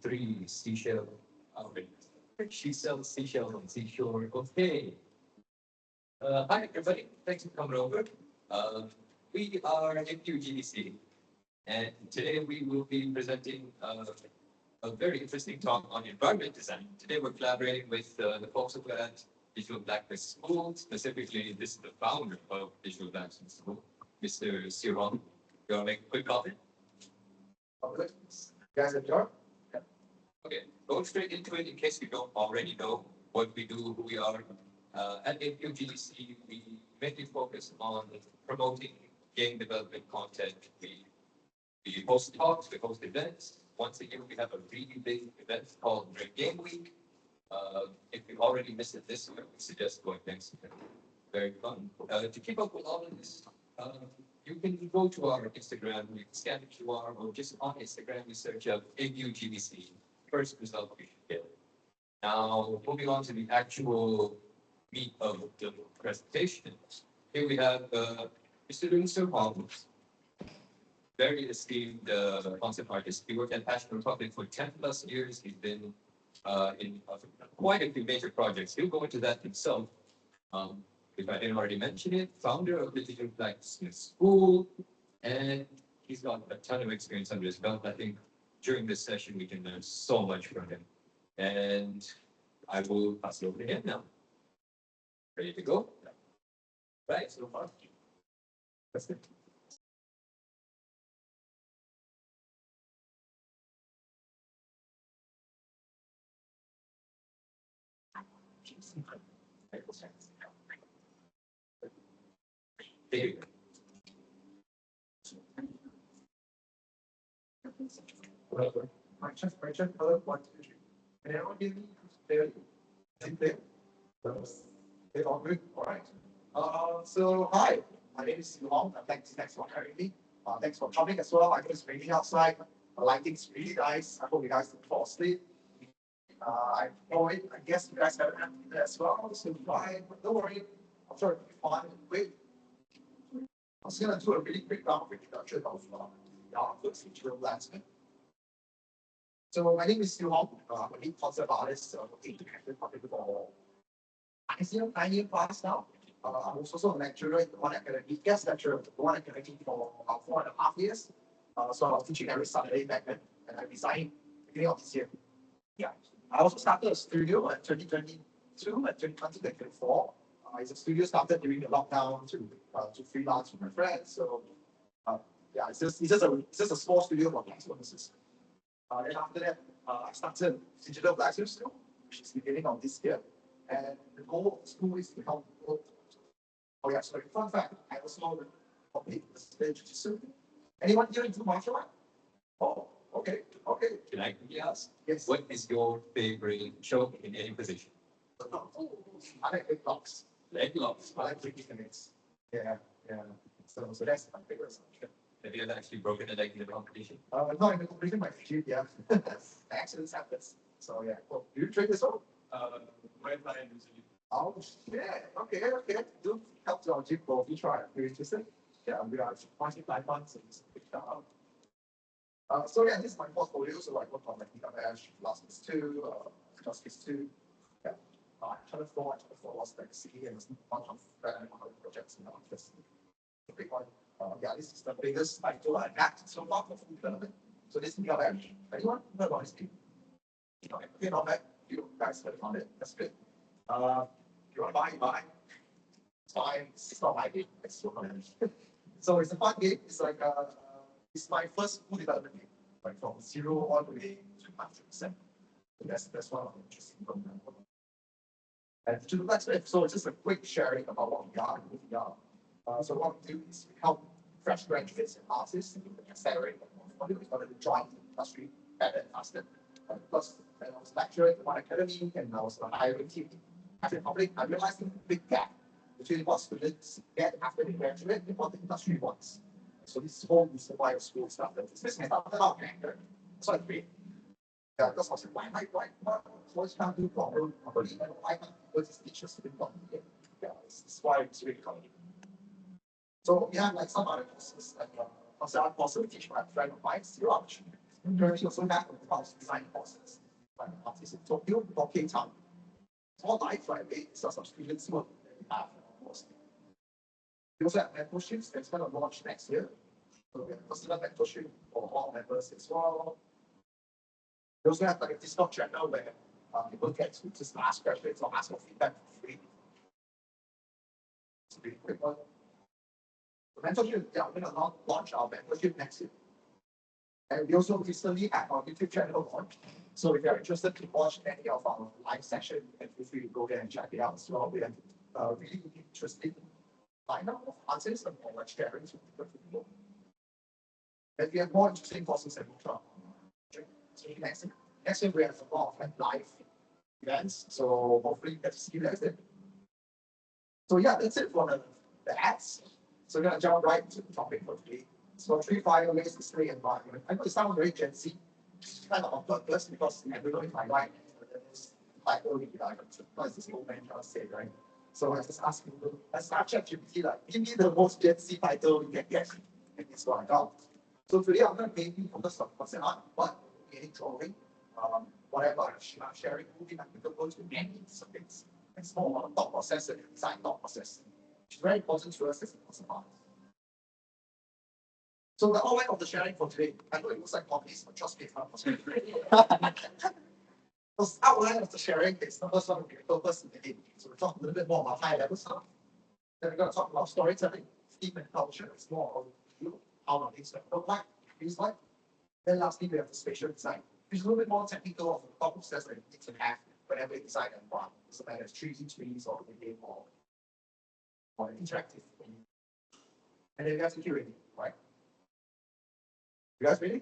3 seashell. She sells seashells on seashore. Okay. Hi, everybody. Thanks for coming over. We are APUGDC, and today we will be presenting a very interesting talk on environment design. Today we're collaborating with the folks over at Digital Blacksmith School. Specifically, this is the founder of Digital Blacksmith School, Mr. Siew Hong. You want to make a quick comment? Good. You guys enjoy? Yeah. Okay, going straight into it in case you don't already know what we do, who we are. At APUGDC, we mainly focus on promoting game development content. We host talks, we host events. Once a year, we have a really big event called Red Game Week. If you already missed it this year, we suggest going next year. Very fun. To keep up with all of this, you can go to our Instagram, you can scan the QR, or just on Instagram, you search up APUGDC. First result you should get. Now, moving on to the actual meat of the presentation. Here we have Mr. LUM SIEW HONG, very esteemed concept artist. He worked at Passion Republic for 10 plus years. He's been in quite a few major projects. He'll go into that himself. If I didn't already mention it, founder of the Digital Blacksmith School, and he's got a ton of experience under his belt. I think during this session we can learn so much from him. And I will pass it over to him now. Ready to go? Right, so far. That's it. There you go. Hello, 1, 2, 3. Can everyone hear me clearly? Clear? They all good? All right. So hi, my name is Siew Hong. Thanks for having me. Thanks for coming as well. I know it's raining outside. The lighting's really nice. I hope you guys don't fall asleep. I guess you guys have an dinner as well. So fine, but don't worry. I'm sure it'll be fine. Wait. I was gonna do a really quick round of introduction of our first Digital Blacksmith. So my name is Siew Hong. I'm a lead concept artist working to Captain for 9 years plus now. I'm also a lecturer in the One Academy, guest lecturer in the One Academy for about 4.5 years. So I was teaching every Saturday back then, and I resigned beginning of this year. Yeah. I also started a studio in 2022 and 2024. It's a studio started during the lockdown to freelance with my friends. So yeah, it's just a small studio for class purposes. Then after that, I started Digital Blacksmith School, which is beginning of this year. And the goal of the school is to help people. Oh yeah, sorry, fun fact, I also complete the stage jiu-jitsu. Anyone here into martial art? Oh, okay. Can I quickly ask? Yes. What is your favorite choke in any position? I like leg locks. Leg locks. I like tricky techniques. Yeah. So that's my favorite subject. Have you ever actually broken a leg in a competition? Not in the competition, my feet, yeah. Accidents happens. So yeah. Well, do you train this one? Where I usually. Oh yeah. Okay. Do help to our gym for each try. You're interested? Yeah, we are 5 months and so yeah, this is my portfolio. So I worked on like Ash, Blacksmith 2, Justice 2. Yeah. Channel 4 was Legacy, and a bunch of projects in the office. The big one. Yeah, this is the biggest title I had so far for food development. So this is Ash. Anyone heard about this team? Okay, not bad. You guys heard about it. That's good. You want to buy? It's fine. It's not my game. It's so fun. So it's a fun game. It's like it's my first food development game, like from 0 all the way to 100%. So that's one of the interesting programs. And to the next episode, just a quick sharing about what we are and who we are. So what we do is we help fresh graduates and artists accelerate what we call the joint industry better and faster. Plus, I was lecturing at One Academy and I was a hiring team. After public, I realized the big gap between what students get after they graduate and what the industry wants. So this is whole reason why the school started. This started out anger. That's what I created. Yeah, because I was like, why can't do problem properly? And why can't people just teach us to do properly? Yeah, this is why it's really coming. So we have like some other courses, like concept art course we teach my friend of mine, zero opportunity. Currently also have a house design courses by an artist in Tokyo or Cape Town. It's all live, right? It's a subscription work that we have, of course. We also have mentorships that's going to launch next year. So we have personal mentorship for all members as well. We also have like a Discord channel where people get to just ask questions or ask for feedback for free. It's a pretty quick one. The mentorship, yeah, we're going to launch our mentorship next year. And we also recently had our YouTube channel launch. So if you're interested to watch any of our live session, and feel free to go there and check it out as well. We have really interesting lineup of artists and more sharing with different people. And we have more interesting courses that we'll try. Next year we have a lot of like live events. So hopefully you get to see you next day. So yeah, that's it for the ads. So we're gonna jump right to the topic for today. So 3 fire ways to stay environment. I know it sounds very Gen Z, kind of on purpose because I don't know if I like this title because this old man just say, right? So I just ask people, let's start ChatGPT, like, give me the most Gen Z title you can get. And it's what I got. So today I'm going to mainly focus on concept art, but any drawing, whatever I'm sharing will be applicable to many subjects. And it's more on thought process and design thought process, which is very important to us as a concept art. So the outline of the sharing for today, I know it looks like copies, but trust me, it's not possible. The outline of the sharing is the first one will be purpose in the game. So we'll talk a little bit more about high level stuff. Then we're going to talk about storytelling, theme and culture. It's more of you, how our things look like, feels like. Then lastly, we have the spatial design, which is a little bit more technical of the thought process that you need to have whenever you design an environment. So whether it's 3D trees or the game or interactive. And then we have security, right? You guys ready?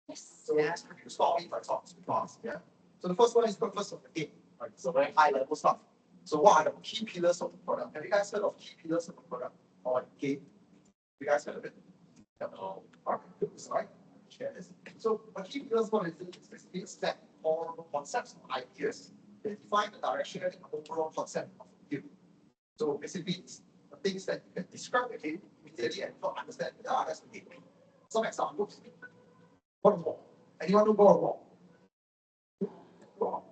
Yes. So let's review story by topics because, yeah. So the first one is purpose of the game, right? So very high level stuff. So what are the key pillars of the product? Have you guys heard of key pillars of the product or game? You guys heard of it? No. Okay, good. Right. Share this. So a key pillars what is it? It's basically a set of concepts or ideas that define the direction and the overall concept of the game. So basically it's the things that you can describe the game immediately and not understand that's the game. Some examples. God of War. Anyone know God of War? War.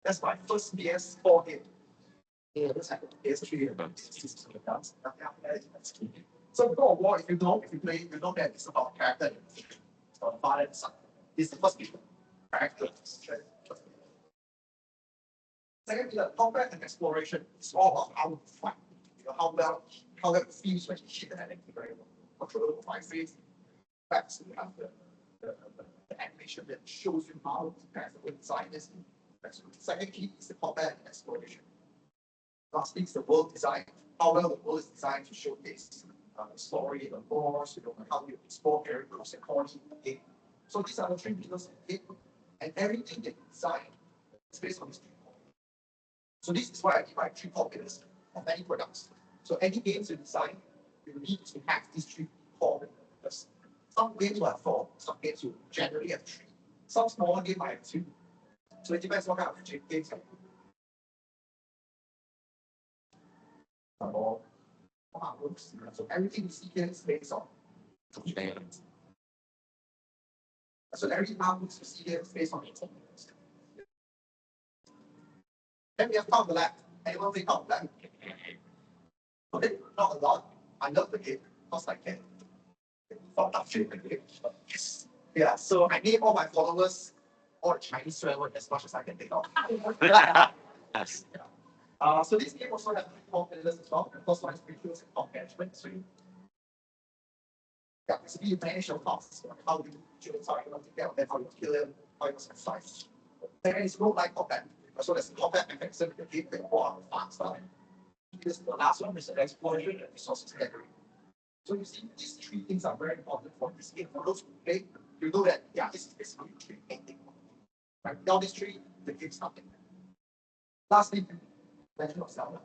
That's my first PS4 game. Yeah, that's happened. PS3 So God of War, if you play, you know that it's about a character. It's about a father and son. It's the first people. Character. Second pillar, combat and exploration. It's all about how you fight. You know, how it feels when you hit the enemy. Very well. Control my face. Facts, you have the animation that shows you how the design is. Second key is the combat and exploration. Lastly is the world design. How well the world is designed to showcase the story, the lore, how you explore characters and quality in the game. So these are the 3 pillars of the game. And everything that you design is based on these 3 pillars. So this is why I divide 3 core pillars of any products. So any games you design, you need to have these 3 core pillars. Some games will have 4, some games will generally have 3. Some smaller games might have 2. So it depends what kind of games you have. So everything you see here is based on. So every output you see here is based on it. Then we have Top the Left. Anyone think Top the Left? Okay, not a lot. I love the game because I can. Yeah, so I name all my followers all the Chinese swear word as much as I can think of. Yes. So this game also has 3 core pillars as well. The first one is rituals and top management. So yeah, basically you manage your thoughts. How you rituals, how you want to get them, how you kill them, how you exercise. Then it's no like combat. So there's combat mechanism in the game that go on fast stuff. This is the last one, is the exploration and resources gathering. So you see, these 3 things are very important for this game. For those who play, you know that, yeah, this is basically 3 main things. Right? Without these 3, the game's nothing. Lastly, Legend of Zelda.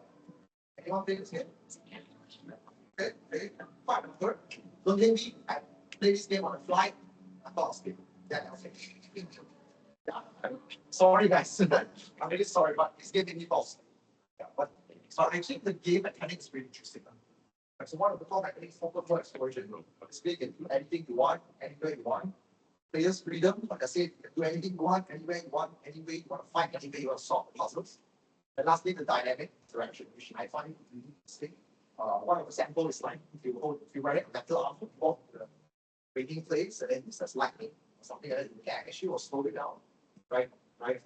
Anyone play this game? Okay, fine, good. Don't let me play this game on a flight. I thought I was sleeping. Yeah, okay. Yeah, sorry guys. I'm really sorry, but this game made me false. Yeah, but so I think the game mechanics is really interesting. So one of the core mechanics for exploration, basically you can do anything you want, anywhere you want. players' freedom. Like I said, you can do anything you want, anywhere you want, any way you want to find, any way you want to solve the puzzles. And lastly, the dynamic interaction, which I find really interesting. One of the samples is like if you wear a metal arm for the waiting place, and then it starts lightning or something like that, you can actually will slow it down. Right? Right?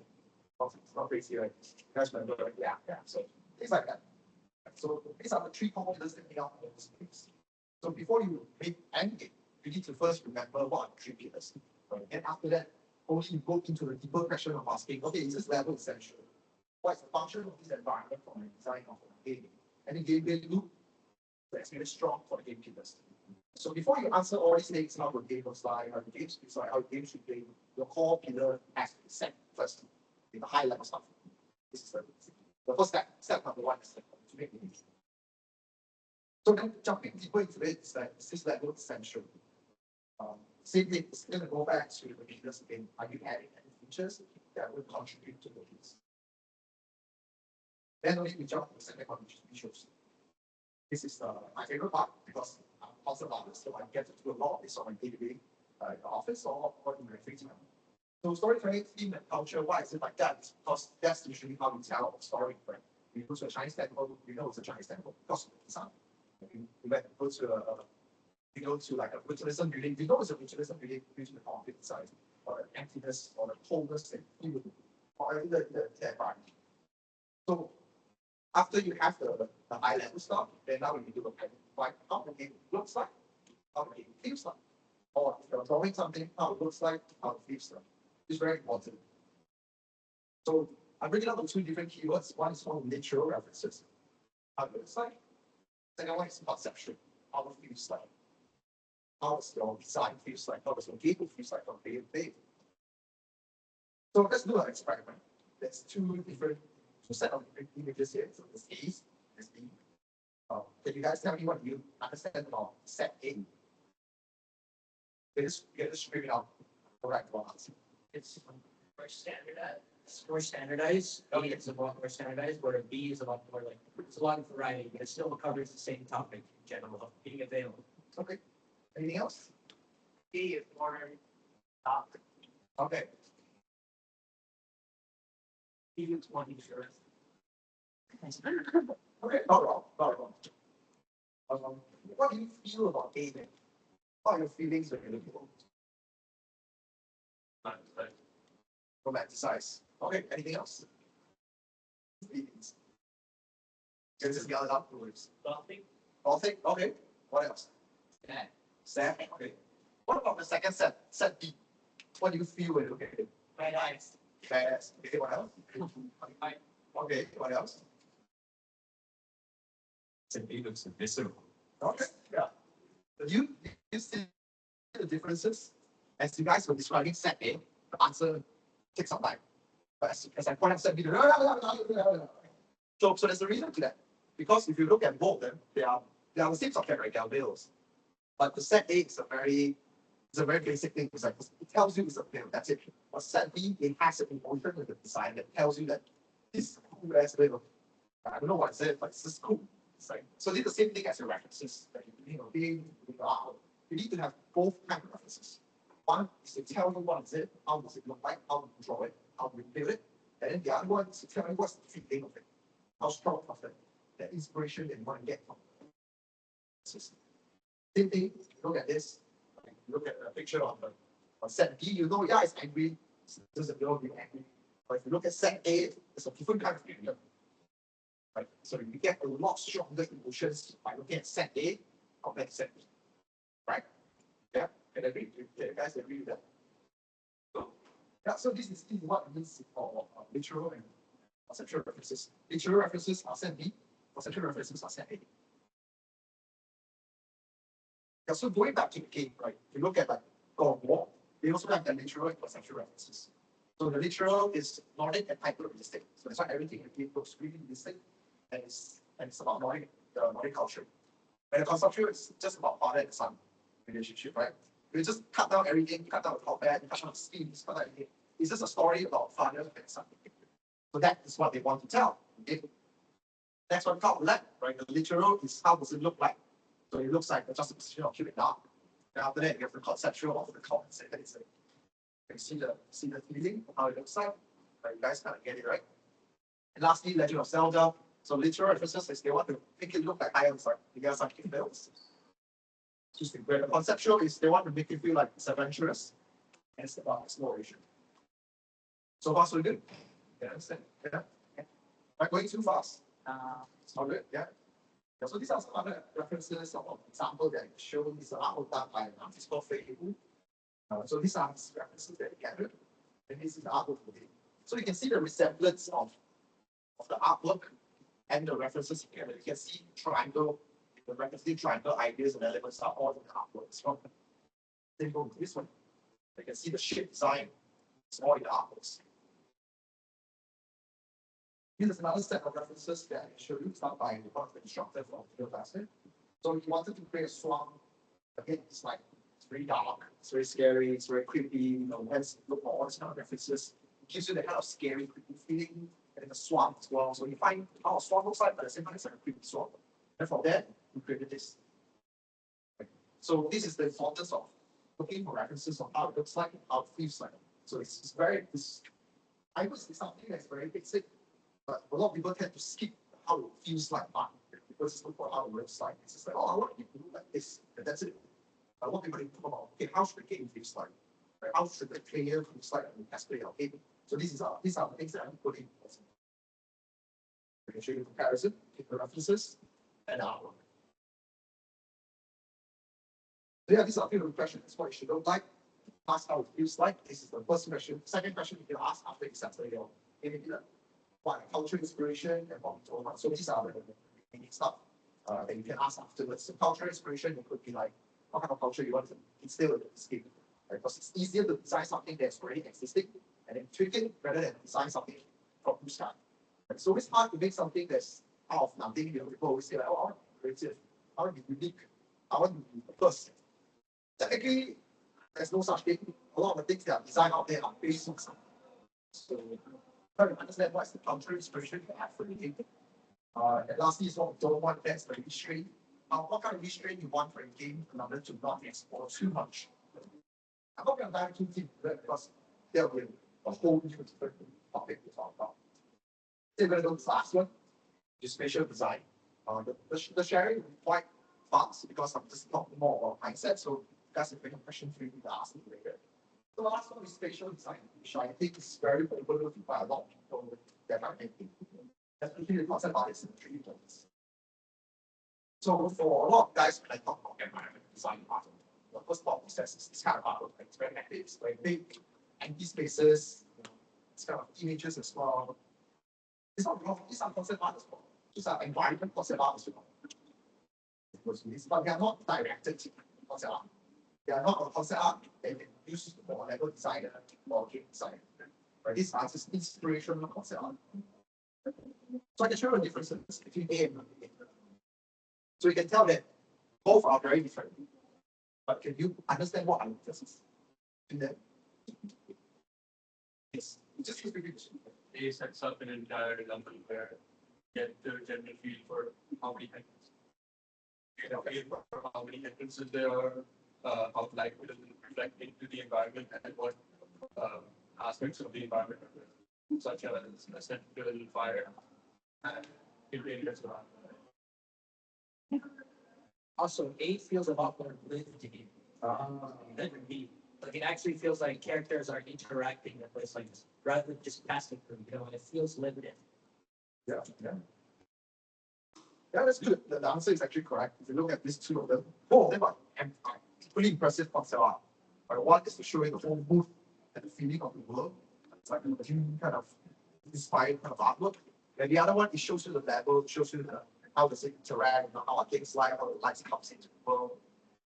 It's not crazy, right? You guys remember, right? Yeah. So things like that. So these are the three common pillars that make up those things. So before you make any game, you need to first remember what are the three pillars. Right? And after that, only you go into the deeper question of asking, okay, is this level essential? What is the function of this environment for my design of the game? And the game loop that's very strong for the game pillars. So before you answer all these things, how the game looks like, how the game speaks like, how the game should play, your core pillar has to be set first in the high level stuff. This is the first step. Step number one is to make the game. So then jumping deeper into it is that is this level essential? Same thing, it's going to go back to the pillars again. Are you adding any features that will contribute to the piece? Then only we jump to the second one, which is visuals. This is my favorite part because I'm a concept artist, so I get to do a lot of this on my day-to-day in the office or in my free time. So storytelling, theme, and culture, why is it like that? Because that's usually how we tell a story, right? We go to a Chinese temple, we know it's a Chinese temple because of the design. We go to like a ritualism building, we know it's a ritualism building due to the conflict inside, or the emptiness, or the coldness that you would, or the environment. So after you have the high level stuff, then now we need to look at like how the game looks like, how the game feels like, or if you're drawing something, how it looks like, how it feels like. It's very important. So I'm bringing up the two different keywords. One is called literal references, how it looks like. Second one is conceptual, how it feels like. How does your design feels like? How does your game feels like on day to day? So let's do an experiment. There's two set of images here. So this A, this B. Can you guys tell me what you understand about set A? Just scream it out. Correct one. It's more standardized. A is a lot more standardized, where B is a lot more like, it's a lot of variety, but it still covers the same topic in general of being available. Okay. Anything else? B is more Okay. even 20 sure. Okay. Not wrong. Not wrong. What do you feel about A then? What are your feelings when you look at it? Romanticize. Okay. Anything else? Feelings. Can just yell it out words. Nothing. Nothing. Okay. What else? That. Set. Okay. What about the second set? Set B. What do you feel when you look at it? Very nice. Badass. Okay. What else? Okay. What else? Simply looks visceral. Okay. Yeah. You see the differences as you guys were describing set A. The answer takes some time. But as I point out set B, so there's a reason to that. Because if you look at both of them, they are the same subject, right? They are bills. But the set A is a very basic thing. It's like it tells you it's a bill. That's it. But set B, it has an emotion with the design that tells you that this is cool as bill. I don't know what it said, but it's just cool. It's like, so it's the same thing as your references that you need to have both kinds of references. One is to tell you what is it, how does it look like, how do you draw it, how do you build it, and then the other one is to tell you what's the feeling of it, how strong of it, that inspiration that you want to get from it. Same thing, look at this, look at the picture on set B, you know, yeah, it's angry, there's a girl being angry. But if you look at set A, it's a different kind of feeling. Right? So you get a lot stronger emotions by looking at set A compared to set B. Right? Yeah, and agree. You guys agree with that? So, yeah, so this is what it means for literal and conceptual references. Literal references are set B, conceptual references are set A. Yeah, so going back to the game, right? If you look at like God of War, they also have the literal and conceptual references. So the literal is Nordic and hyper-realistic. So that's why everything in the game looks really realistic. And it's about Nordic culture. And the conceptual is just about father and son relationship, right? You just cut down everything, you cut down the combat, you cut down the schemes, cut down everything. It's just a story about father and son. So that is what they want to tell. Okay? That's what we call LUM, right? The literal is how does it look like. So it looks like the juxtaposition of Cubic now. And after that, you have the conceptual of the concept. You see the feeling of how it looks like. You guys kind of get it, right? And lastly, Legend of Zelda. So literal references is they want to make it look like Islands, like the guys like Hills. Interesting. Where the conceptual is they want to make you feel like it's adventurous and it's about exploration. So far, so good. You understand? Yeah. Am I going too fast? It's all good. Yeah. So these are some other references or examples that show these are artwork done by an artist called Fei Wu. So these are references that they gathered, and this is the artwork for it. So you can see the resemblance of the artwork and the references here. You can see triangle, the referencing triangle ideas and elements are all in the artworks. From then go to this one. You can see the shape design, it's all in the artworks. Here's another set of references that I can show you. It's not by the instructor from Blacksmith. So he wanted to create a swamp. Again, it's like it's very dark, it's very scary, it's very creepy. You know, let's look for all these kind of references. It gives you the kind of scary, creepy feeling, and then the swamp as well. So you find how a swamp looks like, but at the same time, it's like a creepy swamp. And from that, we created this. So this is the importance of looking for references of how it looks like and how it feels like. So it's very, I would say something that's very basic. But a lot of people tend to skip how it feels like art because it's look for how it looks like. It's just like, oh, I want it to look like this, and that's it. I want people to talk about, okay, how should the game feel like? Right? How should the player feel like when he has played our game? So these are the things that I'm putting in. I can show you the comparison, the references, and artwork. So yeah, these are a few questions. What it should look like. Ask how it feels like. This is the first question. Second question you can ask after you settle your game. What cultural inspiration and what we told about. So these are the basic stuff that you can ask afterwards. So cultural inspiration, it could be like what kind of culture you want to instill in the game. Right? Because it's easier to design something that's already existing and then tweak it rather than design something from blue sky. Right? So it's hard to make something that's out of nothing. You know, people always say like, oh, I want to be creative, I want to be unique, I want to be the first. Technically, there's no such thing. A lot of the things that are designed out there are based on something. So try to understand what's the cultural inspiration you have for the game. And lastly, is what we don't want, that's the restraint. What kind of restraint you want for a game in order to not explore too much. I'm not going to dive too deep because there will be a whole new different topic to talk about. So we're going to go to the last one, which is spatial design. The sharing will be quite fast because I'm just talking more about mindset. So that's a big question for you to ask me later. The last one is spatial design, which I think is very overlooked by a lot of people that are making, especially the concept artists in the 3D terms. So for a lot of guys, when I talk about environment design art, the first thought process is this kind of artwork. It's very active, it's very big, empty spaces, it's kind of images as well. It's not wrong, these are concept art as well. These are environment concept art as well. But they are not directed to concept art. They are not a concept art that you can use for level designer or game designer. Right? These are just inspirational concept art. So I can show you the differences between A and B. So you can tell that both are very different. But can you understand what are the differences in them? Yes. Just A sets up an entire number where you get the general feel for how many entrances. You get a feel for how many entrances there are, how light will reflect into the environment, and what aspects of the environment, such as essential fire and areas around. Also, A feels a lot more lived in than B. Like it actually feels like characters are interacting with like rather than just passing through, you know, and it feels lived in. Yeah, yeah. Yeah, that's good. The answer is actually correct. If you look at these two of them, both of them are pretty impressive concept art. But one is to show you the whole mood and the feeling of the world. It's like a dream kind of inspired kind of artwork. And the other one, it shows you the level, it shows you the how does it interact, how things like, how the lights comes into the world.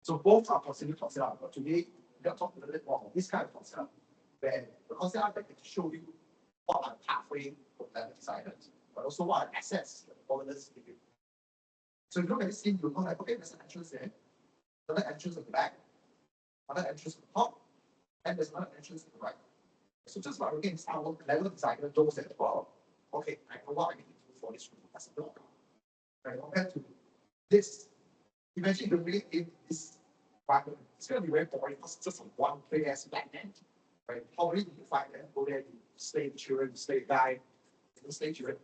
So both are considered concept art. But today, we're talking a little bit more about this kind of concept art, where the concept art can show you what are the pathway for the designers, but also what are assets that the foreigners give you. So if you look at this scene, you'll know like, okay, there's an entrance there, another entrance at the back, another entrance at the top, and there's another entrance at the right. So just by looking at our level designer knows that, well, okay, I know what I need to do for this room as a block. Right, compared to this, imagine the really in this environment, it's going to be very boring because it's just one big ass black net. right? Probably you fight them, go there, you slay the children, you slay the guy, you don't slay children.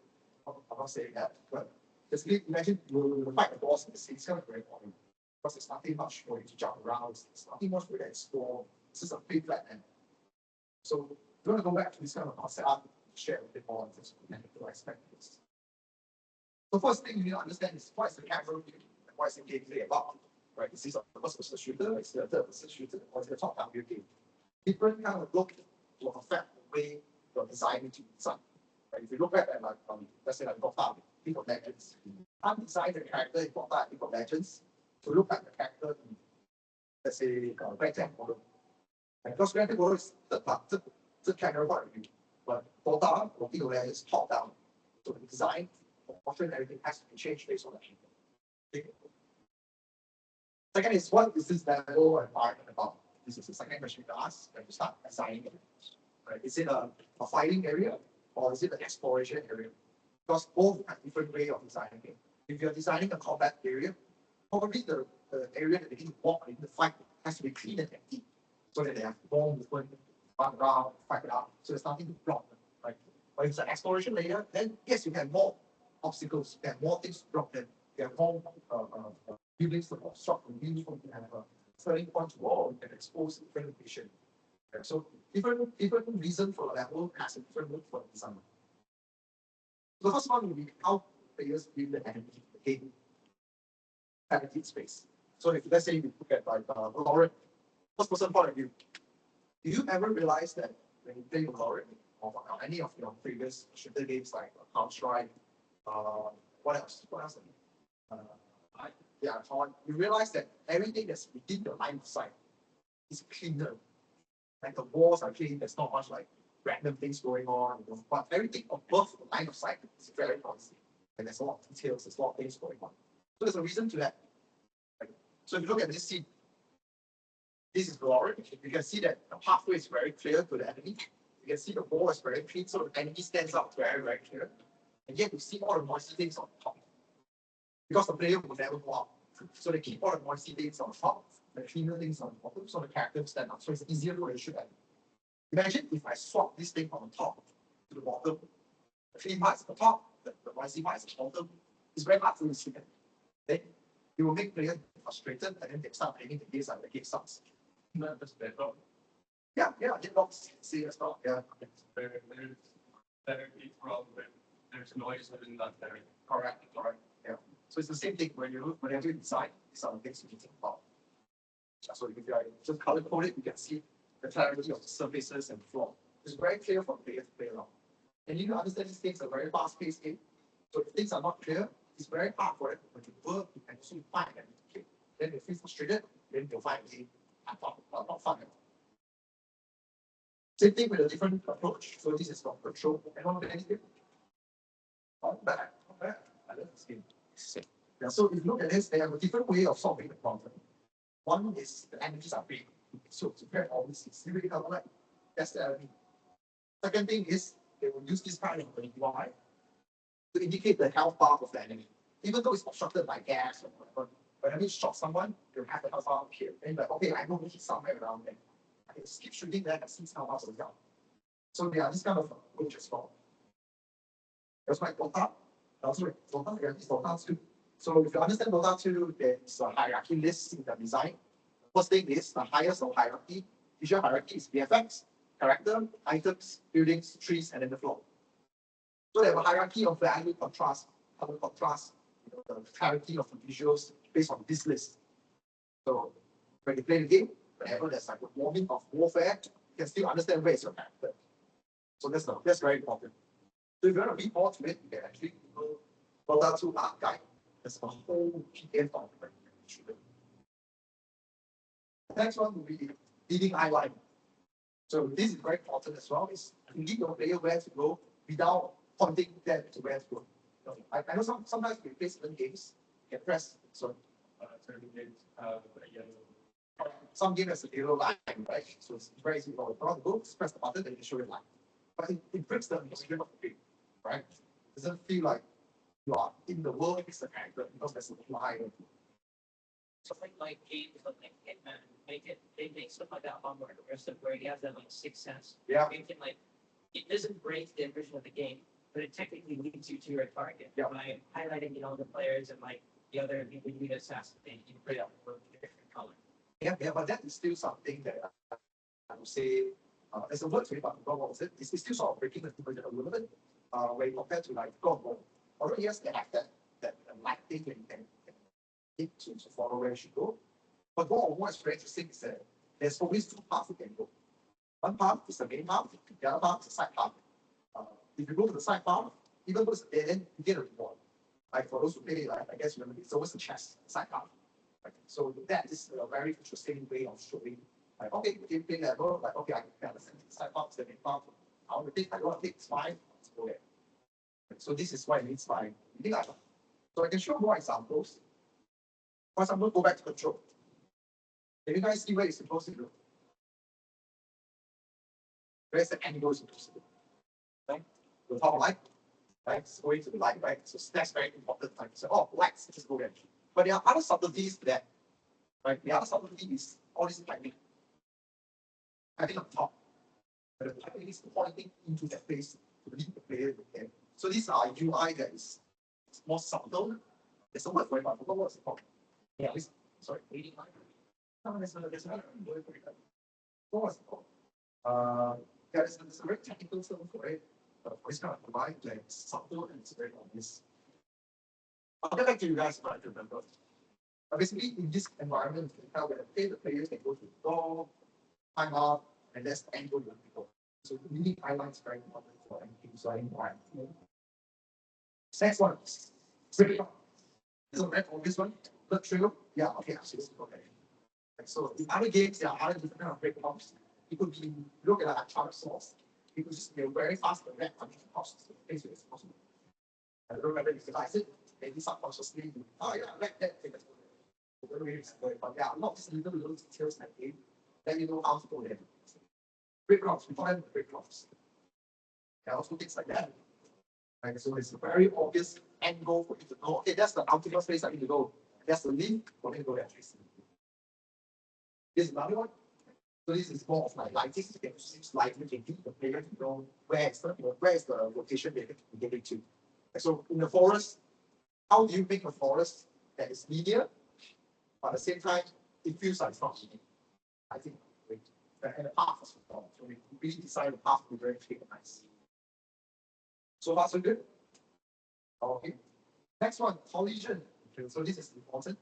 I'm not saying that, but basically imagine you fight the boss in the city, it's gonna be very boring. Because there's nothing much for you to jump around, there's nothing much for you to explore. This is a big flat land. So if you want to go back to this kind of concept, I'll share a bit more on this technical aspect of this. The first thing you need to understand is what is the camera view and what is the gameplay about. Right? Is this a first-person shooter, is it a third-person shooter, or is it a top-down view game? Different kind of look will affect the way you're designing to design. Right? If you look back at like let's say like Dota, League of Legends, I'm designing the character in Dota, League of Legends to look like the character in, let's say, Grand Theft Auto. And because Grand Theft Auto is the camera point of view, but Dota or League of Legends is top-down. So the design, proportion, everything has to be changed based on that. Okay. Second is, what is this level environment about? This is the second question to ask when you start designing it. Right? Is it a fighting area or is it an exploration area? Because both have different way of designing it. If you're designing a combat area, probably the area that they need to walk in the fight has to be clean and empty, so that they have more movement, run around, fight it out. So there's nothing to block them. Right? But if it's an exploration layer, then yes, you have more obstacles, you have more things to block them, you have more buildings to obstruct the view, you have a turning point to wall, you can expose different location. Okay, so different reason for the level has a different look for the design. The first one will be how players view the enemy, the game, guaranteed space. So if let's say you look at like Valorant, first person point of view, do you ever realize that when you play Valorant or any of your previous shooter games like Counter-Strike, what else? You realize that everything that's within the line of sight is cleaner. Like the walls are clean, there's not much like random things going on, but everything above the line of sight is very noisy. And there's a lot of details, there's a lot of things going on. So there's a reason to that. Right? So if you look at this scene, this is Valorant. You can see that the pathway is very clear to the enemy. You can see the wall is very clean, so the enemy stands out very, very clear. And yet you see all the noisy things on top. Because the player will never go out. So they keep all the noisy things on top, the cleaner things on the bottom, so the characters stand out. So it's easier for the shoot at. Imagine if I swap this thing from the top to the bottom. The clean part is at the top, the noisy part is at the bottom. It's very hard to see. Then you will make players frustrated and then they start playing the games like the game sucks. That's better. Yeah, deadlocks, see as well. Yeah. There's therapy from when there's noise within that therapy. Correct. Yeah. So it's the same thing whenever you design, these are the things you need to think about. So if you just color code it, you can see the clarity of the surfaces and floor. It's very clear for players to play around. And you understand these things are very fast-paced game. So if things are not clear, it's very hard for them to work and also find them. Okay. Then they feel frustrated, then they'll find the not fun. Same thing with a different approach. So this is from control. Anyone with anything? Not bad. I love this game. Yeah, so if you look at this, they have a different way of solving the problem. One is the enemies are big. So to prepare all this, it's really kind of like that's the enemy. Second thing is they will use this kind of UI to indicate the health bar of the enemy. Even though it's obstructed by gas or whatever, when enemy shot someone, they'll have the health bar appear. And like, okay, I know he's somewhere around there. I can just keep shooting there and see how else is down. So they are this kind of approach as well. That's why Dota. Dota, yeah, it's Dota 2. So if you understand Dota 2, there's a hierarchy list in the design. First thing is the highest of hierarchy. Visual hierarchy is VFX, character, items, buildings, trees, and then the floor. So they have a hierarchy of value contrast, color contrast, the clarity of the visuals based on this list. So when you play the game, whenever there's like a warming of warfare, you can still understand where is your character. So that's very important. So if you want to read more to it, you can actually Google Dota 2 art guide. There's a whole PDF document. The next one will be leading eyeline. So this is very important as well. Is to lead your player where to go without pointing them to where to go. I know sometimes we play certain games, you can press Certain games yellow. some game has a yellow line, right? So it's very easy for the go, press the button, then you show your line. But it breaks the illusion of the game, right? It doesn't feel like you are in the world as a character because there's a line. Something like games like Hitman they make stuff like that homework, or stuff where you have that like sixth sense. Yeah. You can like, it doesn't break the immersion of the game, but it technically leads you to your target. Yeah. By highlighting, the players and like the other people you assassinate, you put out a different color. Yeah, but that is still something that I would say, as a word for it, but what was it? It's still sort of breaking the immersion a little bit, when compared to like God War. Although yes, they have that light thing that you can hit to follow where you should go. But what is very interesting is that there's always two paths you can go. One path is the main path, the other path is the side path. If you go to the side path, even though it's a dead end, you get a reward. Like for those who play, like I guess remember, it's always the chest, side path. Right? So that is a very interesting way of showing, like, okay, gameplay level, like, okay, I can understand the side path, the main path. I want to take, I want to take, it's fine, let's go there. So this is why it means fine. So I can show more examples. For example, go back to control. Can you guys see where it's supposed to go? Where's the angle supposed to go? Right? The top light, right? It's going to the light, right? So that's very important. Like, so, oh, lights, just go there. But there are other subtleties to that. Right? The other subtlety is all this piping. Piping on top. But the piping is pointing into that place to lead the player to there. So these are UI that is more subtle. There's a word for it, but I forgot what's it called. Yeah. Sorry. Leading line. No, there's another word for it. What was it called? Yeah, there's a very technical term for it. For this kind of combined, like subtle and it's very obvious. I'll get back to you guys if I remember. Basically, in this environment, you can tell when the players can go to the door, time up, and that's the angle you want to go. So really highlights is very important for any design environment. Next one, break up. This is a very obvious one. Blood trail. Yeah, okay, actually, okay. So in other games, there are other different kind of breakpoints. It could be look at a chart source. It could just be a very fast red punching cost. Basically, it's possible. I don't know whether you realize it. Maybe subconsciously, oh yeah, like that thing. But yeah, a lot of these little details that game, then you know how to go there. Break blocks, we call them break blocks. There are also things like that. Right, so it's a very obvious end goal for you to know. Okay, that's the ultimate space I need to go. That's the link for me to go there. This is another one. So this is more of like lighting. You can use lighting to lead the player to know where is the location they can get into. So in the forest, how do you make a forest that is linear, but at the same time it feels like it's not linear? I think and the path is wrong. So we really decide the path to be very clear and nice. So far so good. Okay. Next one, collision. Okay, so this is important.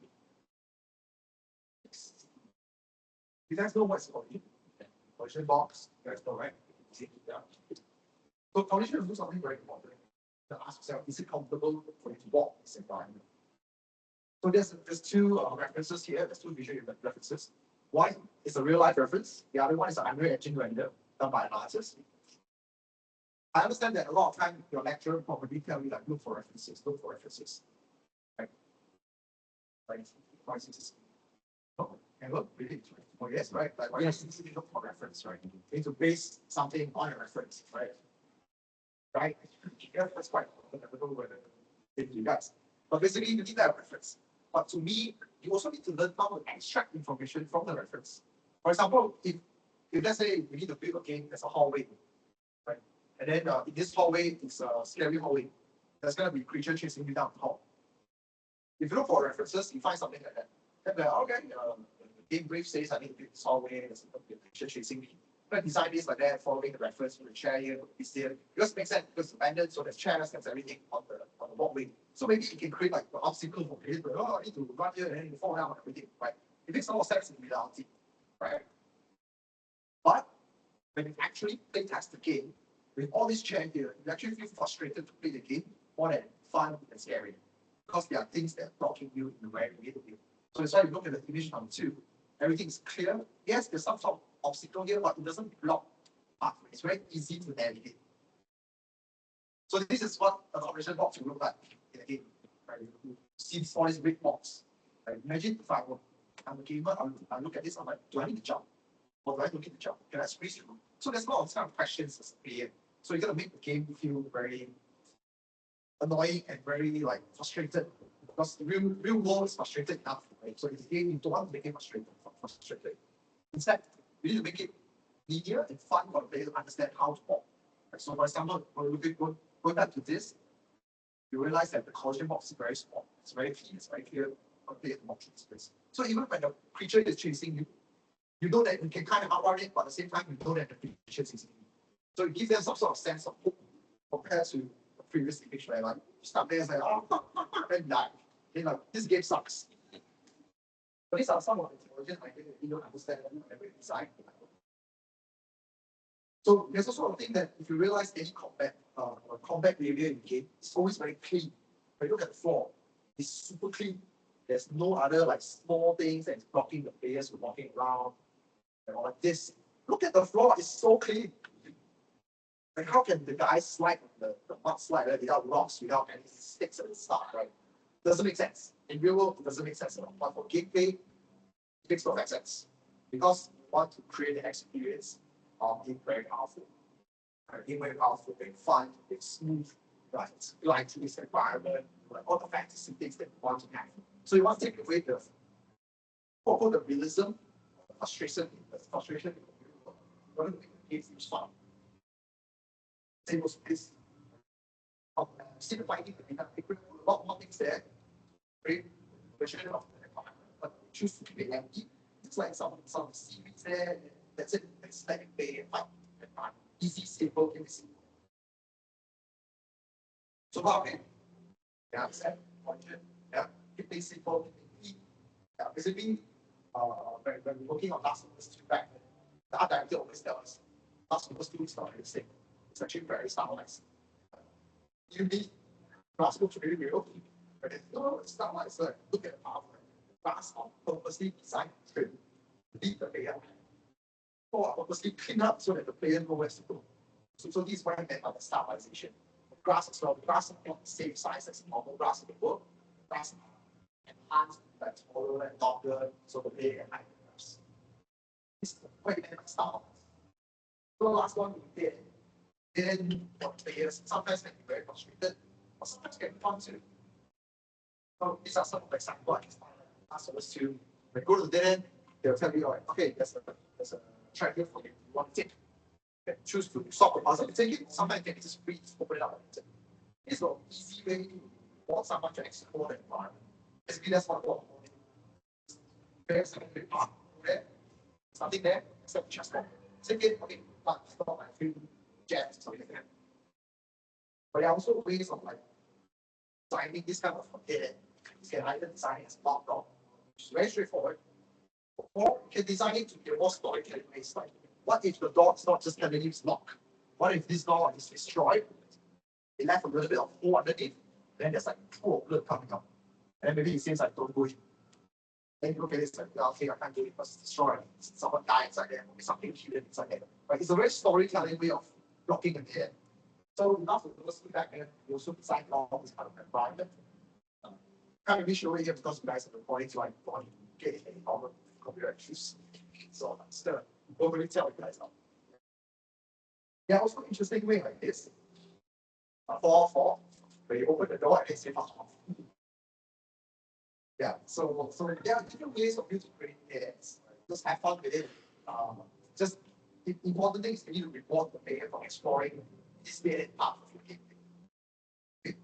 You guys know what's collision? Collision box. You guys know, right? Yeah. So collision is something very important. To ask yourself, is it comfortable for you to walk in this environment? So there's two references here. There's two visual references. One is a real life reference. The other one is an Unreal Engine render done by an artist. I understand that a lot of time your lecturer probably tell you like look for references. Right? Right. Oh, and look, really, oh yes, right. Like yes, you look for reference, right? You need to base something on a reference, right? Right? Yeah, that's quite important. I don't know whether you guys. But basically you need that reference. But to me, you also need to learn how to extract information from the reference. For example, if let's say we need to build a game, there's a hallway, right? And then in this hallway, it's a scary hallway. There's gonna be a creature chasing you down the hall. If you look for references, you find something like that. Then okay, the game brief says I need to build this hallway, there's a creature chasing me. I'm gonna design this like that, following the reference from the chair here, this here. Because it makes sense because it's abandoned, so there's chairs, there's everything on the walkway. So maybe you can create like an obstacle for players, but I need to run here and then you fall down and everything, right? It makes a lot of sense in reality, right? But when you actually play test the game, with all this chair here, you actually feel frustrated to play the game more than fun and scary. Because there are things that are blocking you in the very way. So that's why you look at the image number 2. Everything is clear. Yes, there's some sort of obstacle here, but it doesn't block pathway. It's very easy to navigate. So this is what a collision box will look like in a game. Right? You see all these big box. Right? Imagine if I'm a gamer, I look at this, I'm like, do I need to jump? Or do I don't need to jump? Can I squeeze through? So there's a lot of kind of questions as a player. So you're gonna make the game feel very annoying and very like frustrated. Because the real world is frustrated enough, right? So in the game, you don't want to make it frustrated. Instead, we need to make it linear and fun for the player to understand how to walk. So for example, when we go back to this, you realize that the collision box is very small. It's very clean. It's very clear for the player to walk through the space. So even when the creature is chasing you, you know that you can kind of outrun it, but at the same time, you know that the creature is chasing you. So it gives them some sort of sense of hope compared to the previous image where like you start there and say, oh, and die. Then like this game sucks. But these are some of the technologies I think we don't understand every design. So there's also a thing that if you realize any combat area in the game, it's always very clean. When you look at the floor, it's super clean. There's no other like small things that's blocking the players from walking around and all like this. Look at the floor, it's so clean. Like how can the guys slide on the mud slide without rocks, without any sticks and stuff, right? Doesn't make sense. In real world, it doesn't make sense at all. But for gameplay, it makes perfect sense. Because you want to create an experience of being very powerful. Being very powerful, being fun, being smooth, right? Like to this environment, like all the fantasy things that you want to have. So you want to take away the realism, the frustration in the frustration. You want to make the game feel fun. Same with this. Simplifying the data, a lot more things there. Great version of the environment, but choose to keep it empty. It's like some series there. That's it. It's like a play and fight. Easy, simple, and simple. So what okay? Yeah, set, budget. Yeah, keep it simple, keep it easy. Yeah, basically, when we're working on Last of Us 2 back, the art director always tells us Last of Us 2 is not really the same. It's actually very stylized. You need Glass looks really real. But it's not stylized. Like, look at the power. Glass are purposely designed to lead the player. Or purposely clean up so that the player knows where to go. So this is why I meant by the stylization. Grass as well. Grass is not the same size as normal grass in the world. Grass enhanced, like taller and longer, so the player can hide the grass. This is why I meant by style. So the last one we did. Then for players, sometimes can be very frustrated, or sometimes can be fun too. So these are some of the examples I can find. Last of Us 2. When you go to the dead end, they'll tell you, okay, there's a track here for you. You want to take. You choose to solve the puzzle. You take it. Sometimes you can just free, open it up. It's an easy way to want someone to explore the environment. Basically, that's what we're doing. There's something there. Something there, except chessboard. Take it, okay, but stop my few jets, something like that. But there are also ways of like designing this kind of dead. You can either design it as a locked door, which is very straightforward. Or you can design it to be a more storytelling based. Like, what if the door is not just telling you it's locked? What if this door is destroyed? It left a little bit of hole underneath, then there's like a pool of blood coming up. And then maybe it seems like don't go in. Then you look at it, it's like, okay, I can't do it because it's destroyed. Someone died inside there, maybe something hidden inside there. Right? It's a very storytelling way of blocking the dead. So enough of those back then, we also designed all this kind of environment. Can't really show it here because you guys are recording, so I don't get any problem with copyright issues. So still, don't really tell you guys now. Yeah, also interesting way like this. 4-4, where you open the door and say off. Yeah, so there are different ways of you to create ads. Just have fun with it. Just the important thing is you need to reward the player for exploring this dead part of your game. Okay.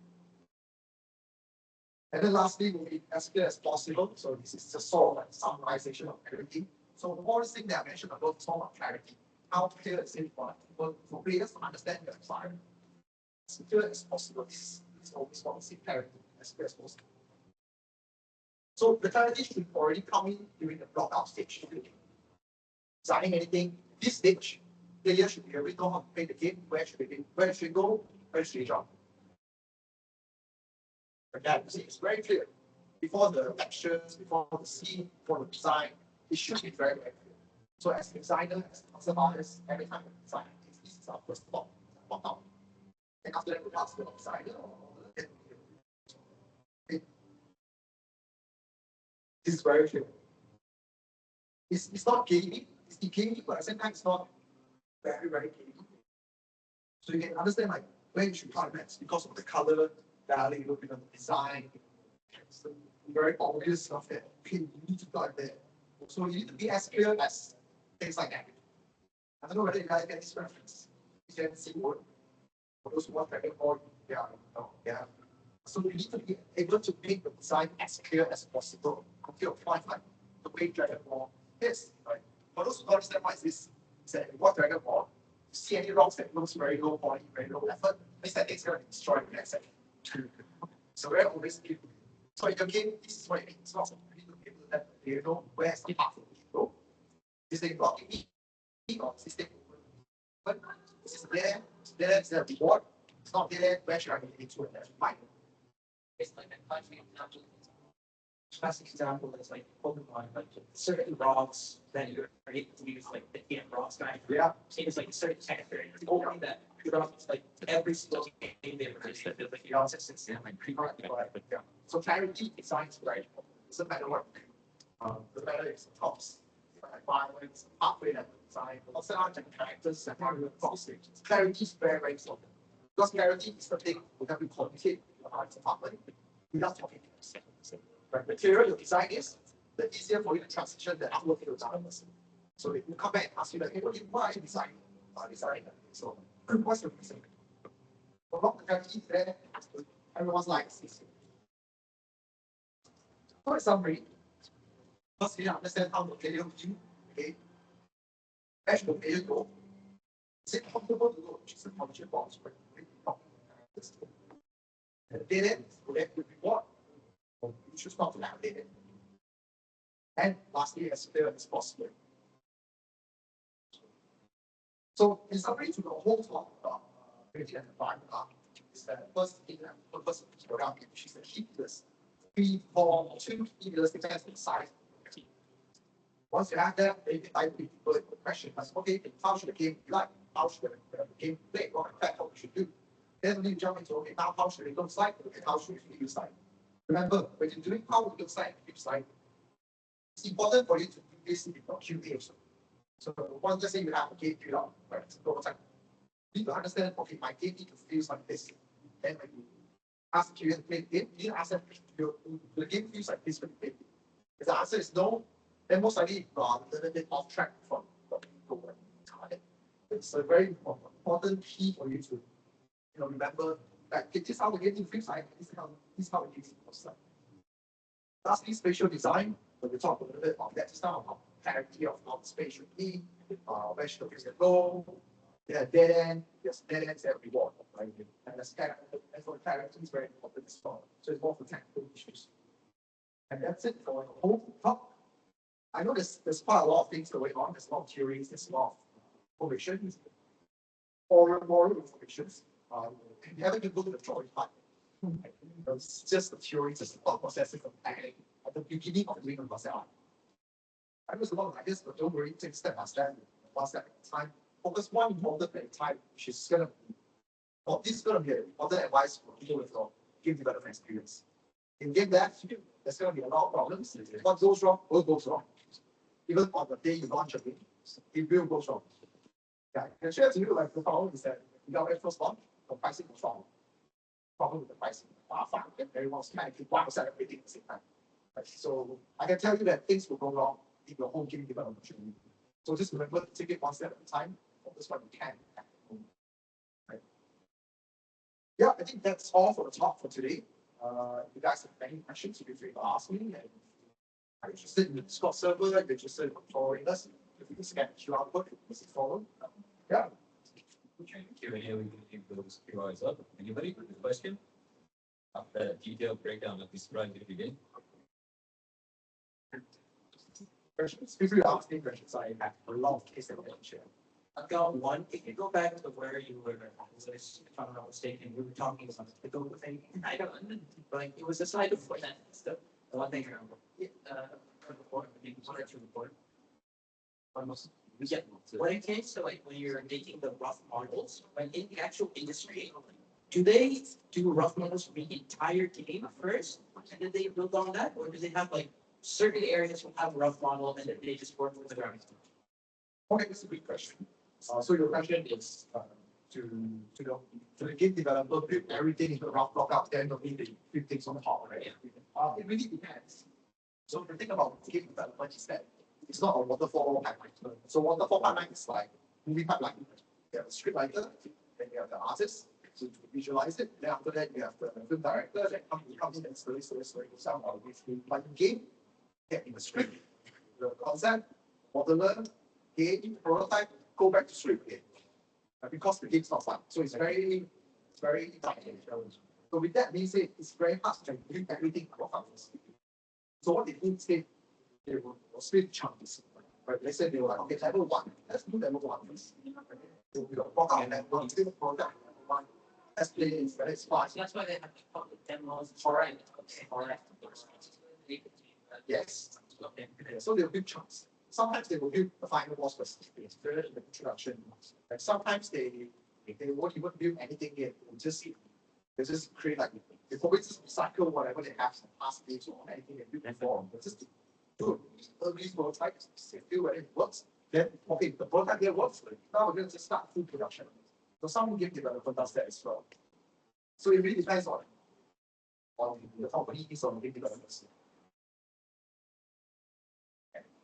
And then lastly, we'll be as clear as possible. So this is just sort of like summarization of everything. So the more thing that I mentioned above is more about clarity. How clear is it for people, for players to understand the environment? As clear as possible. This is always want to see clarity as clear as possible. So the clarity should already come in during the block out stage. Designing anything, this stage, players should be able to know how to play the game, where should they be, where should they go, where should they jump. Again, you see, it's very clear. Before the actions, before the scene, before the design, it should be very, very clear. So as a designer, as a concept artist, every time we design, this is our first block out. And after that, we pass to the designer or this is very clear. It's not gaming, it's gaming, but at the same time, it's not very, very gaming. So you can understand like where you should climax because of the color, value, the design. It's very obvious stuff that okay, you need to dive there. So you need to be as clear as things like that. I don't know whether you guys get this reference. You can see what for those who want Dragon Ball, yeah. So you need to be able to make the design as clear as possible until you find like the way Dragon Ball is, right? For those who don't understand what is this, say what Dragon Ball, you see any rocks that looks very low poly, very low effort, means that it's gonna destroy the next second. So very always give. So in your game, this is what it means. It's not really to be able to let you know where's the path to go. This thing blocking me, or this thing but this is there is a reward. It's not there, where should I get into it? That's fine. It's like a classic example. Classic example is like Pokemon, like certain rocks that you're able to use, like the camp rocks guy. Yeah. Seems like a certain character. It's only that drops like every single game they ever released. It's like your consistency and like Yeah. So clarity designs right. Doesn't matter what. The matter is the tops. Like violence, pathway that design, also the characters and how you cross stages. Clarity is very, very important. Because clarity is the thing we have to communicate with our department without talking to us. Right? The clearer your design is, the easier for you to transition the outward to the developers. So if you come back and ask you like, hey, why are you designing? So what's your reason? For long clarity there, everyone's like this. So in summary, first you understand how the player view, okay? Where should the player go? Is it comfortable to go? Which is the function box, right? And data collect the reward. Or you choose not to have data. And lastly, as clear as possible. So in summary to the whole talk about creating an environment is that first thing that purpose of the program, which is the key pillars. 3, 4, 2 key pillars depends on the size of the team. Once you have that, then you can dive deeper into the question as okay, how should the game be like? How should the game play? What effect we should do? Then when you jump into okay, now how should it look like? Okay, how should it feel like? Remember, when you're doing how it looks like, it's important for you to do this in your QA. So once just say you have a game build up, right? It's a prototype. You need to understand, okay, my game need to feel like this. Then when you ask the QA to play the game, you need to ask them, the game feels like this when you play. If the answer is no, then most likely you are a little bit off track from what you go target. It's a very important key for you to remember that this is how the game feels like, this is how it feels like. Lastly, spatial design. When we talk a little bit about that stuff, about clarity of how the space should be, where should the visit go, there are dead end, there's dead ends that reward, right? And and for clarity is very important as well. So it's more for technical issues. And that's it for the whole talk. I know there's quite a lot of things going on, there's a lot of theories, there's a lot of information, moral informations. If you haven't looked at the drawing part, it's just the theory, just the thought processes of planning at the beginning of doing the myself. I was a lot of ideas, but don't worry, take step by step, one step at a time. Focus one important at a time, which is gonna be, or this is gonna be an important advice for people with your game development experience. In game dev, there's gonna be a lot of problems. What goes wrong, what goes wrong. Even on the day you launch a game, it will go wrong. Yeah, I can share to you like the problem is that you got a first launch, the pricing was wrong. Problem with the pricing, everyone's trying to sell everything at the same time. Right? So I can tell you that things will go wrong in your whole game development journey. So just remember to take it one step at a time. Focus what you can. Right? Yeah, I think that's all for the talk for today. If you guys have any questions, you can feel free to ask me. And if you're interested in the Discord server, if you're interested in following us, if you can scan the QR code, please follow. Yeah. Q&A, we can leave those QRs up. Anybody with a question? After a detailed breakdown of this run, if you did. Questions? Feel free to ask me questions. I have a lot of cases that I can share. I've got one. If you go back to where you were, if I'm not mistaken, we were talking about the Go thing. I don't know, like it was a slide before that stuff. The one thing I remember. Before, I think one or two before. Almost. Yeah. When it came to like when you're making the rough models, when in the actual industry, do they do rough models for the entire game first, and then they build on that, or do they have like certain areas will have a rough model and then they just work with the ground? Okay, this is a good question. So your question is to the game developer build everything in the rough block out, then only the build things on the top, right? It really depends. So the thing about game development is that it's not a waterfall pipeline. So waterfall pipeline is like movie pipeline. You have a script writer, then you have the artist to visualize it. Then after that, you have the film director that come in and slowly sound out with you. Like in game, get in the script, the concept, modeler, game, prototype, go back to script again. Because the game's not fun. So it's very tight. So with that being said, it's very hard to bring everything about functions. So what they do instead, they will split chunks. Right? Let's say they were like, okay, level 1, let's do level 1 first. So we got block out level 1, do the product level 1. Let's play it, it's fast. That's why they have to call the demos. Correct. Yes. So they'll build chunks. Sometimes they will build the final boss first. It's very the introduction. And sometimes they won't even build anything yet. They just create like they probably just recycle whatever they have from past games or anything they built before. But just do early prototype, feel whether it works. Then okay, the prototype here works. Now we're going to just start full production. So some game developer does that as well. So it really depends on the companies or the game developers.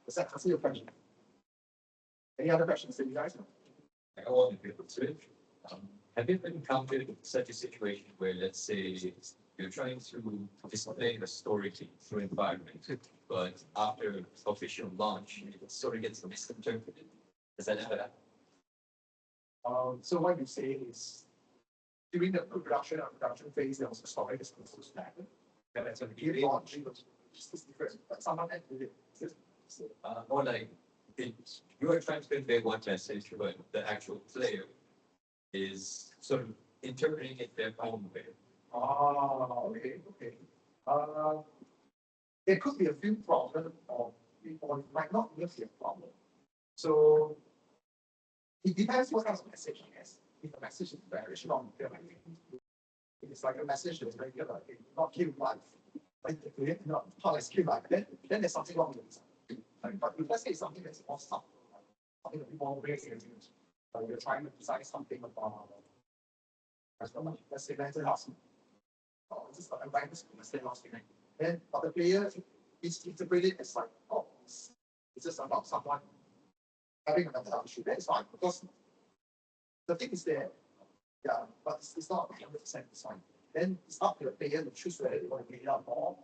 Does that answer your question? Any other questions that you guys know? I want to be able to. Have you encountered such a situation where, let's say, you're trying to display the story through environment, but after official launch, it sort of gets misinterpreted? Does that ever happen? So what you say is during the production phase, there was a story that's supposed to happen. And as a game launch, it's different. But someone had to do it. Or like, you are trying to convey one message, but the actual player is sort of interpreting it their own way. Okay. There could be a few problems, or it might not even be a problem. So it depends what kind of message, I guess. If the message is very strong, if it's like a message that's very good, like not kill life, like not let's kill life, then there's something wrong with it. But if let's say something that's more subtle, something that people very serious, like you're trying to design something about, let's say mental health, or just like environment, let's say last week. Then, but the player is interpreted as like, oh, it's just about someone having a mental health issue. That's fine because the thing is there, yeah, but it's not 100% fine. Then it's up to the player to choose whether they want to get out more,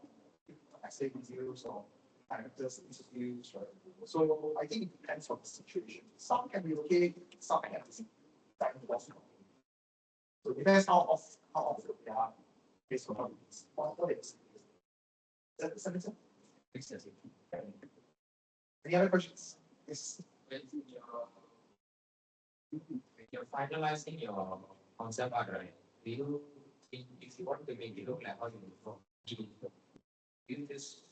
essay reviews or characters interviews, right? So I think it depends on the situation. Some can be okay, some can have to see that involved. So it depends how often they are based on what it is. Does that make sense? Makes sense. Any other questions? Yes. When you're finalizing your concept art, right? Do you think if you want to make it look like how you look, do you just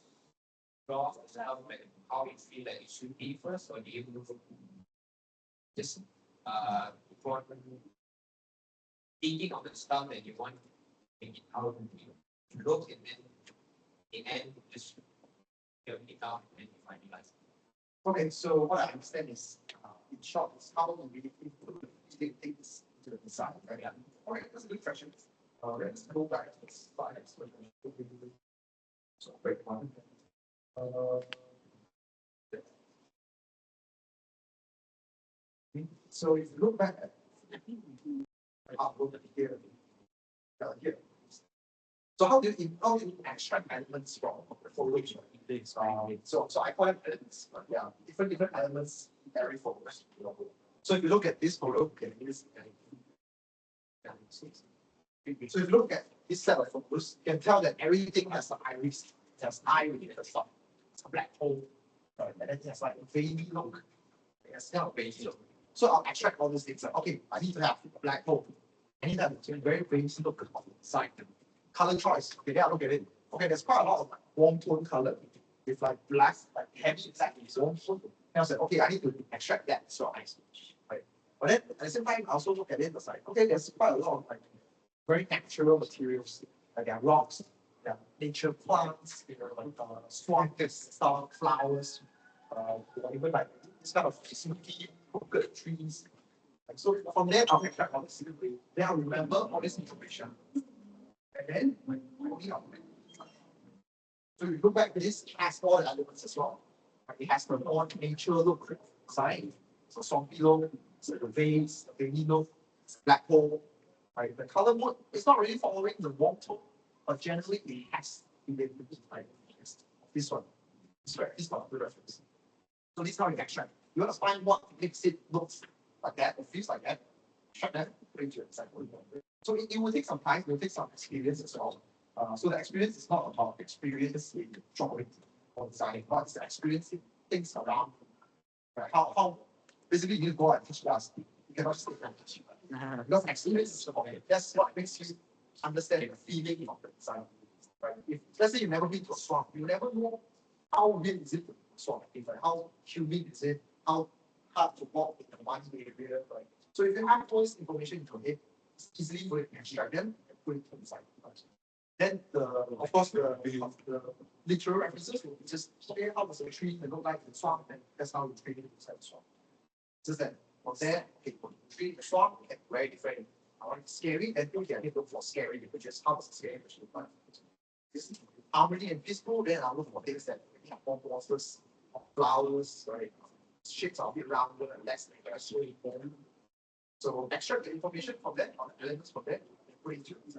draw yourself like how you feel like it should be first, or do you just for thinking of the stuff that you want to make it how you look, and then in the end just build it out and then you finalize it? Okay, so what I understand is, in short, is how you really put things into the design, right? Yeah. All right, that's a good question. Let's go back to the slides. So, wait one. So if you look back at upload here, here. So how do you extract elements from the photos? So I call them elements, but yeah, different elements in every photo. So if you look at this photo, okay, so if you look at this set of photos, you can tell that everything has an iris, it has eye with the top, it's a black hole, right? And then it has like a veiny look. It has kind of veiny look. So I'll extract all these things. Like, okay, I need to have a black hole. I need to have a very veiny look on the side. Color choice. Okay, then I look at it. Okay, there's quite a lot of like warm tone color with like black, like heavy black is warm tone. And I said, okay, I need to extract that. So I right. But then at the same time, I also look at it. It's like, okay, there's quite a lot of like very natural materials. Like there are rocks, there are nature plants, like swamp stuff, flowers, or even like this kind of smoky crooked trees. Like, so from there, I'll extract all the scenery. Then I'll remember all this information. And then, so you look back at this, has all the elements as well. It has the more nature look side. So swampy look, so the veins, the veiny look, black hole. Right? The color mode is not really following the warm tone, but generally it has like this one. This one, the reference. So this is how you extract. You want to find what makes it look like that or feels like that. Shut that, put it into your example. So it will take some time, it will take some experience as well. So the experience is not about experience in drawing or designing, but it's the experience in things around. Right? How basically you go and teach us. You cannot just take and teach. Because experience is about it. That's what makes you understand the feeling of the design. Right? If let's say you never been to a swamp, you never know how weird is it to swamp, right? How humid is it, how hard to walk in the one area, right? So if you have all this information into it, it's easily for you to extract them and put it inside. Then of course the literal references will be just okay, how does the tree look like in the swamp, and that's how you treat it inside the swamp. Just that from there, okay, for the tree in the swamp, we have very different. I want it scary, then okay, I need to look for scary, which is how does the scary actually look like. This is harmony and peaceful, then I'll look for things that have more monsters, flowers, right? Shapes are a bit rounded and less like actually important. So extract the information from that, or the elements from that, and put it into it. Does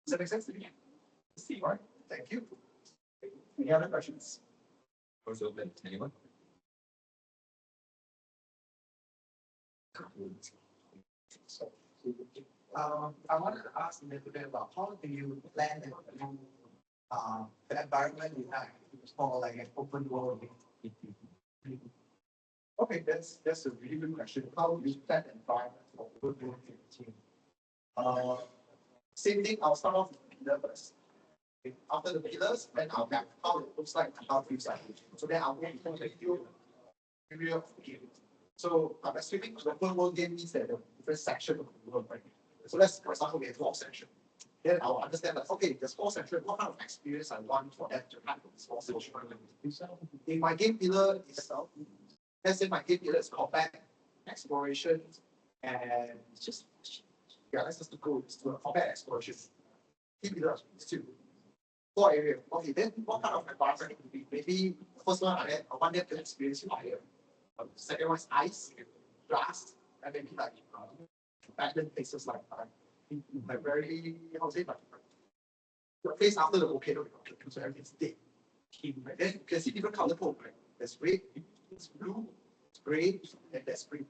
that make sense to you? See, right? Thank you. Any other questions? Doors open. Anyone? So, I wanted to ask a little bit about how do you plan the environment you have for like an open world? Okay, that's a really good question. How do you plan the environment for open world team? Same thing. I'll start off with the pillar first. Okay, after the pillars, then I'll map how it looks like and how it feels like. So then I'll go into the video of the game. So I'm assuming the open world game means that the different section of the world, right? So let's, for example, we have 4 sections. Then I'll understand that, okay, there's 4 sections, what kind of experience I want for that to happen in this 4 sections. In my game pillar itself, let's say my game pillar is combat, exploration, and just, let's just go to a combat exploration. Game pillar is 2. 4 areas. Okay, then what kind of environment it would be? Maybe the first one I want them to experience fire. Second one is ice, grass, and maybe like abandoned places like very, how to say, like the place after the volcano, so everything's dead. Right? Then you can see different color code, right? There's red, there's blue, there's gray, and there's green.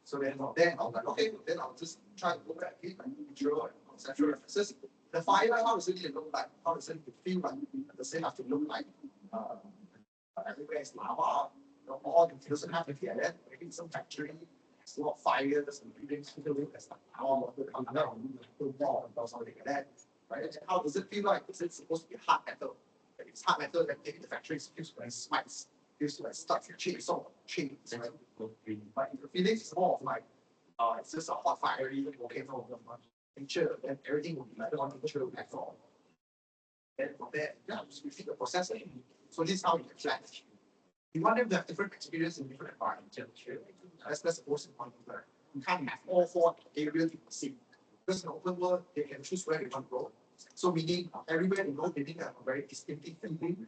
So then I'm like, okay, then I'll just try to look at it, like draw conceptual references. The fire, how does it look like? How does it feel like? Does it have to look like everywhere is lava? Or it doesn't have to be like that. Maybe some factory has a lot of fires and buildings there's like power coming down, or something like that. Right? And how does it feel like? Is it supposed to be hard metal? If it's hard metal, then maybe the factory feels like smites, feels like stuck in chains, sort of chains, right? But if the feelings is more of like it's just a hot fiery volcano of nature, then everything will be like on nature platform. Then from there, yeah, just repeat the process. So this is how you can plan. You want them to have different experience in different environments. That's the most important thing. You can't have all 4 areas you can see. Because in the open world, they can choose where they want to go. So meaning everywhere they go, they need to have a very distinctive feeling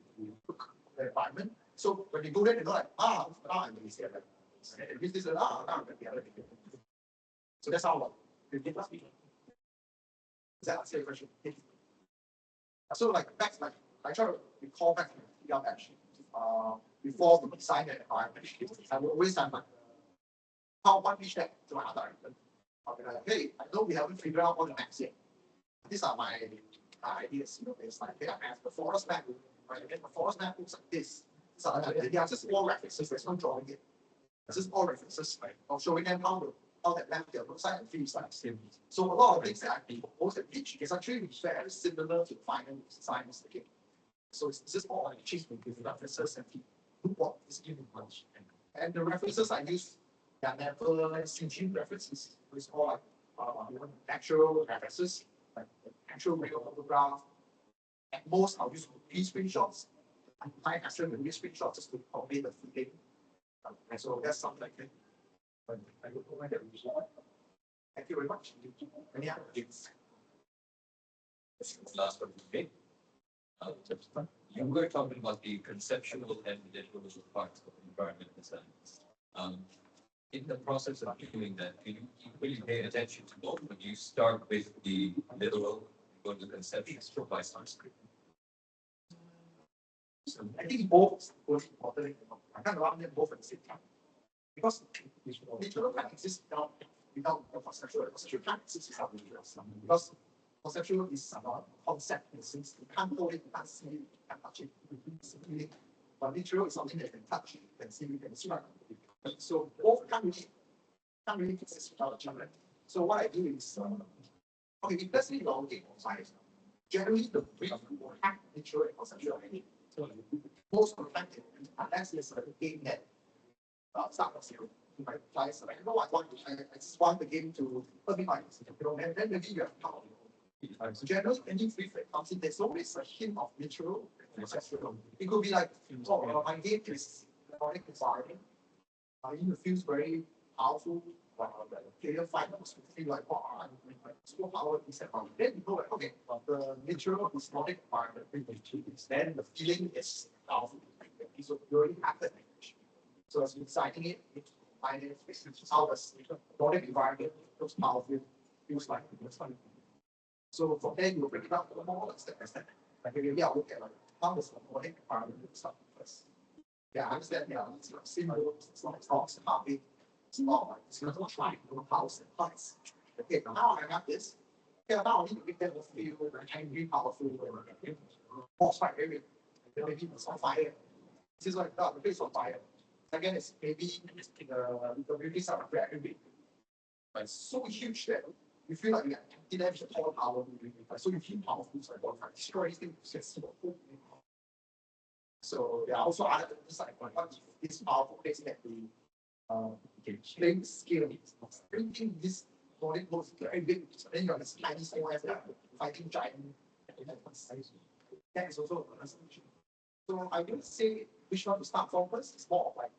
look the environment. So when they go there, they know like, now I'm going to see it. And this is now I'm going to be able to. So that's how we did last week. Does that answer your question? So like I try to recall back to the PR batch. Before we design an environment, I will always have like how one reach that to another direction. I'll be like, hey, I know we haven't figured out all the maps yet. These are my ideas. You know, it's like, hey, I have the forest map, right? And the forest map looks like this. So they are just all references. There's no drawing it. It's just all references, right? I'm showing them how that map looks like and feels like. So a lot of things that I proposed at pitch is actually very similar to the final design of the game. So it's just all like achievement with references and what is given much. And the references I use, they are never CG references. It's all like natural references, like actual real photograph. At most, I'll use screenshots. I actually use screenshots just to convey the feeling. And so that's something like that. But I don't know whether we should. Thank you very much. Any other things? Last one. Okay. You were talking about the conceptual and literal parts of environmental science. In the process of doing that, do you really pay attention to both? When you start with the literal, go to the conceptual by Sanskrit? So I think both is important. I can't run them both at the same time. Because literal can't exist without the conceptual. Conceptual can't exist without literal. Because conceptual is a concept in a sense. You can't hold it, you can't see it, you can't touch it. Simply. But literal is something that you can touch, you can see, you can describe. So both can't really exist without each other. So what I do is, okay, if let's say you're looking for science, generally the brief will have literal and conceptual already. So most of the time, unless there's a game that start from zero, you might apply so like, I just want the game to be my and then maybe you have part of your own. So generally, any free that comes in, there's always a hint of literal and conceptual. It could be like, oh, my game is erotic environment. It feels very powerful. The player fight was feel like, oh, I'm super power is that. Then you go like, okay, the literal is not environment. Then the feeling is powerful. So you already have that language. So as you're designing it, it's find it, how the nordic environment looks powerful, feels like it's fun. So from there you break it up more step by step. Like maybe I'll look at like how does the nordic environment look first. Yeah, I understand. Yeah, it's not simple. It's not happy. It's not like it's not like house and huts. Okay, now I have this. Yeah, now I need to make them feel angry, powerful, boss fight area. Maybe it's on fire. This is like the place on fire. Again, it's maybe the release are very big. But it's so huge that you feel like you didn't have the power. So you feel powerful. So I want to destroy anything. So yeah, also other than this, like what if this powerful place that we playing skill, bringing this body looks very big. So then you have this tiny small fighting giant. That is also a solution. So I wouldn't say which one to start from first. It's more of like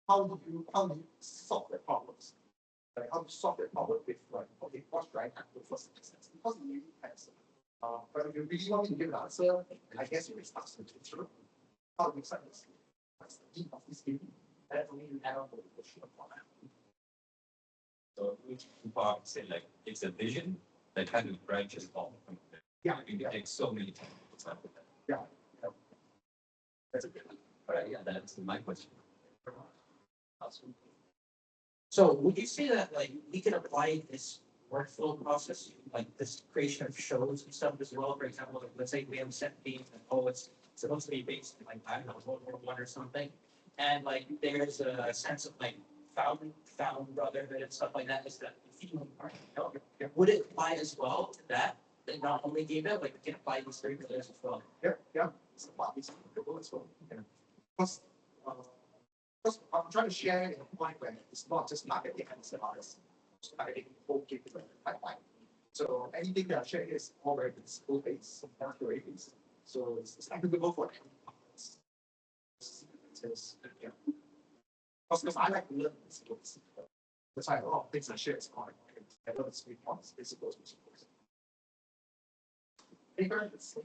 how do you solve the problems? Like how to solve the problem with like, okay, what should I tackle first? Because it really depends. But if you really want me to give an answer, I guess you will start with the truth. How to make sense? What's the need of this game? And for me, you add on the question of format. So which part say like it's a vision that kind of branches off from there. Yeah, It takes so many times. yeah. That's a good one. All right, yeah, that's my question. Awesome. So would you say that like we can apply this workflow process, like this creation of shows and stuff as well? For example, like, let's say we have a set theme and it's supposed to be based in like, I don't know, World War I or something. And like there's a sense of like found brotherhood and stuff like that. Is that the theme part? Would it apply as well to that? And not only game it, like we can apply these three pillars as well. Yeah. It's about this as well. Yeah. Because I'm trying to share in a point where it's not just marketing and sales, it's marketing whole capability pipeline. So anything that I share is already skill based, very based. So it's applicable for yeah. Because I like to learn skills. That's why a lot of things I share is quite I learn three points, principles, principles. Any questions?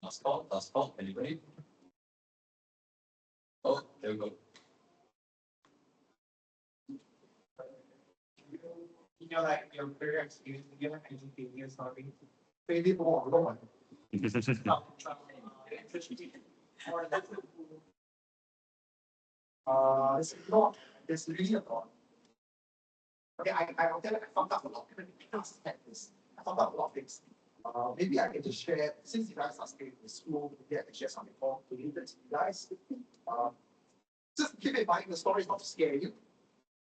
Last call, anybody? Oh, there we go. You know, like your career experience, you have anything you're starting maybe more going. It's not, it's really a lot. Okay, I'll tell you, I found out a lot of things. I found out a lot of things. Maybe I can just share, since you guys are staying in school, maybe I can share something more to you guys. Just keep in mind, the story is not to scare you,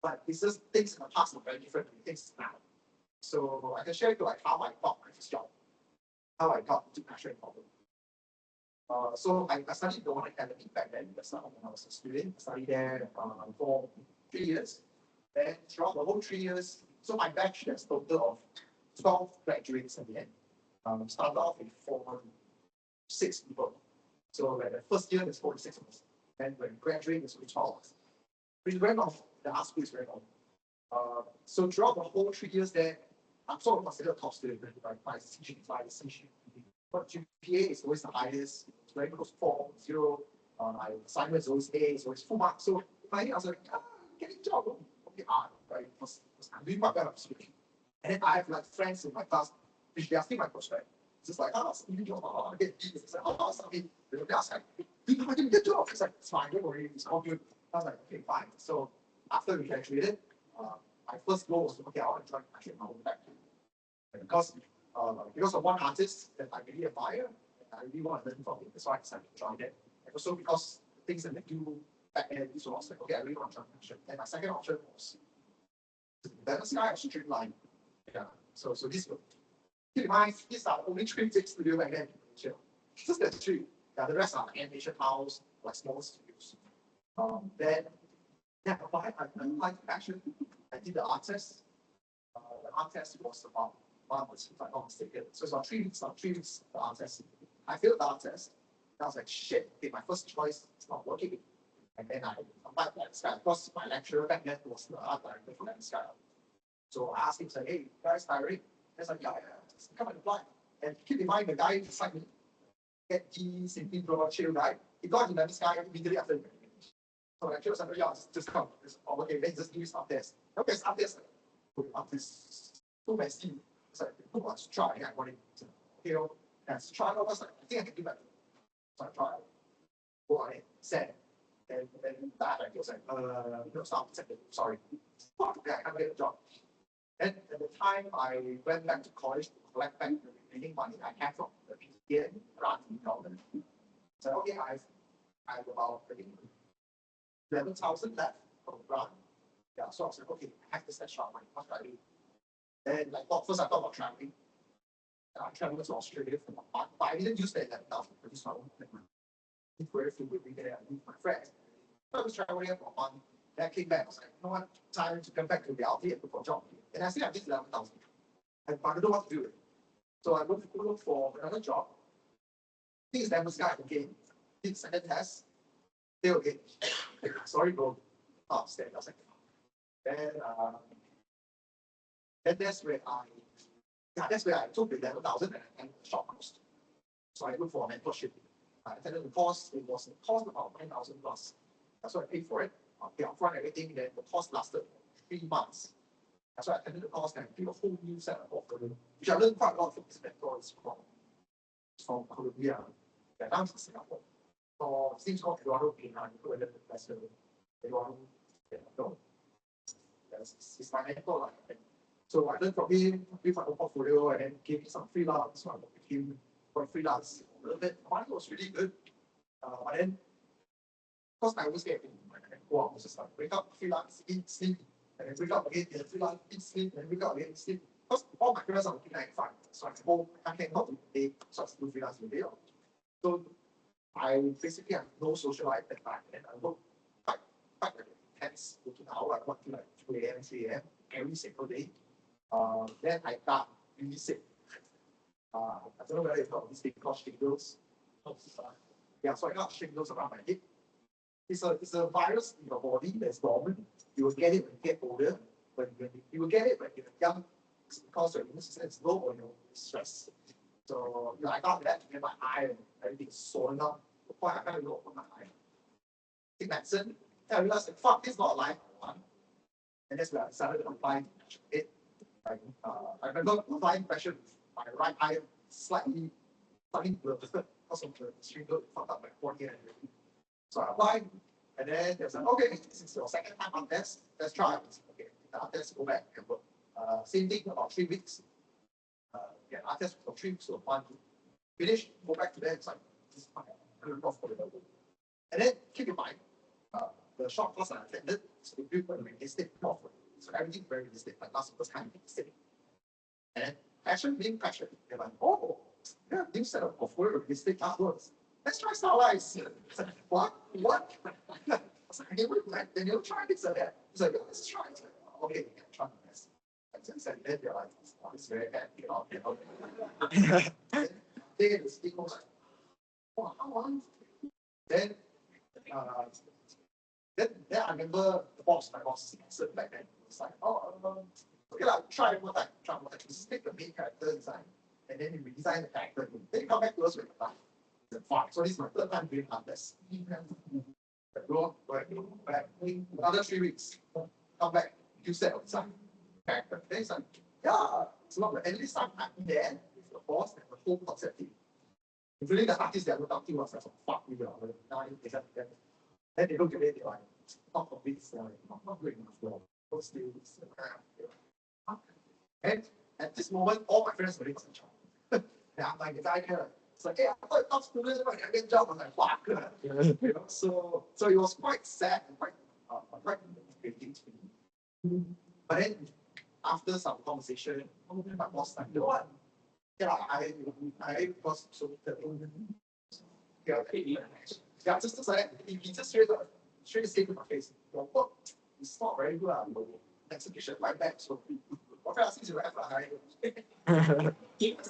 but it's just things in the past are very different from things now. So I can share you like how I got my first job, how I got into passion problem. So I studied the one academy back then. That's not when I was a student. I studied there for 3 years. Then throughout the whole 3 years, so my batch has total of 12 graduates at the end. Started off with 46 people. So like the first year there's 46 of us. And when graduate there's only 12 of us. Which is very long. The art school is very long. So throughout the whole 3 years there, I'm sort of considered a top student by the But GPA is always the highest. It's very close to 4.0. My assignment is always A, it's always full marks. So I was like, getting a job, okay, hard, right? Because I'm doing my best speaking. And then I have like friends in my class, which they are still my prospect. It's just like, something job, get this. It's like, something. They ask like, do you want to get a job? It's like, it's fine, don't worry, it's all good. I was like, okay, fine. So after we graduated, my first goal was, okay, I want to join my own factory. Because of one artist that I really admire, and I really want to learn from him. That's why I decided to join it. And also because the things that they do back then, this was like, okay, I really want to join action. And my second option was the sky or streamline. Yeah. So this will keep in mind, these are only 3 big studios back then. Just the 3. Yeah, the rest are like animation house, like small studios. Then yeah, I like action. I did the art test. The art test was about 1 month, if I'm not mistaken. So it's about 3 weeks, the art test. I failed the art test. I was like, shit, okay, my first choice is not working. And then I applied for Sky. Because my lecturer back then was the art director for Sky. So I asked him, say, hey, guys, hiring? He's like, yeah, just come and apply. And keep in mind, the guy beside me, get G, simply draw, chill guy, he got in Sky immediately after. So the lecturer said, yeah, just come. Okay, let's just do this art test. Okay, it's art test. Art test too messy. It's like, too much to try. I want it to, let's try. I was like, I think I can do better. So I tried. Go on it, said. And that I was like, stop, sorry. Okay, I can't get a job. And at the time, I went back to college to collect back the remaining money I had from the PTA grant government. So okay, I have about 11,000 left from the grant. Yeah, so I was like, okay, I have this extra money. What should I do? And like, first I thought about traveling. I traveled to Australia for a month, but I didn't use the 11,000 to produce my own equipment. Very few weeks there, I with my friends. I was traveling for a month. Then I came back. I was like, you know what? Time to come back to reality and look for a job. And I still have this 11,000. I don't know what to do. So I went to look for another job. Things that was guy again. Did second test. Failed again. Sorry, bro. I was like, then that's where I took the 11,000 and short cost. So I looked for a mentorship. I attended the course. It was cost about 9,000 plus. That's why I paid for it. Okay, upfront everything. Then the course lasted 3 months. That's why I attended the course and I did a whole new set of portfolio, which I learned quite a lot from this mentors from Colombia. And now it's in Singapore. So things called Eduardo Pina, you could learn the best Eduardo. It's my mentor. So I learned from him, built my own portfolio, and then gave me some freelance. So I worked with him for freelance a little bit. Money was really good. But then, because I always get go out, just like wake up, freelance, eat, sleep, and then wake up again, freelance, eat, sleep, and wake up again, sleep. Because all my freelance are working 9 to 5. So I'm home, I cannot do day, so I do freelance in the day. So I basically have no social life at time, and I work quite intense working hours. I work till like 2 a.m., 3 a.m. every single day. Then I got really sick. I don't know whether you've heard of this thing called shingles. Yeah, so I got shingles around my head. It's a virus in your body that's dormant. You will get it when you get older. When you will get it when you're young, it's because your immune system is low or you're stressed. So I got that to get my eye and everything swollen up. Before I can't even open my eye. Take medicine. Then I realized, like, fuck, this is not a life I want. And that's where I decided to apply it. I remember applying pressure with my right eye slightly blurred because of the shingle fucked up my cornea and everything. So I applied, and then they was like, okay, this is your second time on test, let's try it. Okay, the test, go back and work. Same thing, about 3 weeks. Yeah, test for 3 weeks to a month. Finish, go back to them, it's like, this is my profitable. And then keep in mind, the short course I attended is to build a realistic profit. So everything very realistic, like last first time realistic. And passion being passion, they're like, oh, yeah, new set of portfolio realistic artworks. Let's try Starlights. What? I was like, hey, wait, then you'll try this or that. He's like, let's try it. Okay, we can try this. And then they realized, oh, it's very bad. Then the speaker was like, oh, how long? Then I remember my boss said back then, it's like, oh, okay, try one more time. Just take the main character design and then you redesign the character. Then you come back to us with the time. Fine. So this is my third time doing Atlas. Go back another 3 weeks. Come back, you set of design character. Then it's like, yeah, it's not bad. At least I'm there with the boss and the whole concept team. Including the artists that I look up to was like, fuck you, then they look at it, they're like, not convinced, not good enough, well, still, and at this moment, all my friends were in such a and I'm like, the guy kind of, it's like, hey, I thought top students were a good job. I was like, fuck, you know, so it was quite sad and quite motivating to me. But then, after some conversation, my boss like, you know what? Yeah, I was so yeah, just like he just straight say to my face, your work is not very good. Execution right back. So what kind of things you have?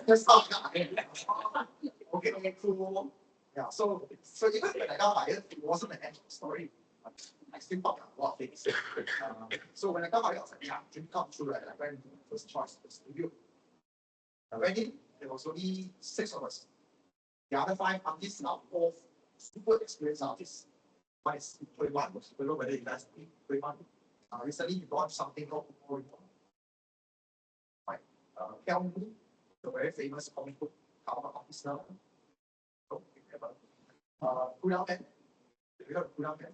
Just okay, cool. Yeah, so even when I got hired, it wasn't an end of the story. I still thought a lot of things. So when I got hired, I was like, yeah, dream come true, right? I went into my first choice, the studio. I went in, there was only 6 of us. The other 5 artists are all super experienced artists. One is 21, I don't know whether you guys think 21. Recently, he launched something called right. Tell me, the very famous comic book cover artist now. Kudang Pen. You heard of Kudang Pen?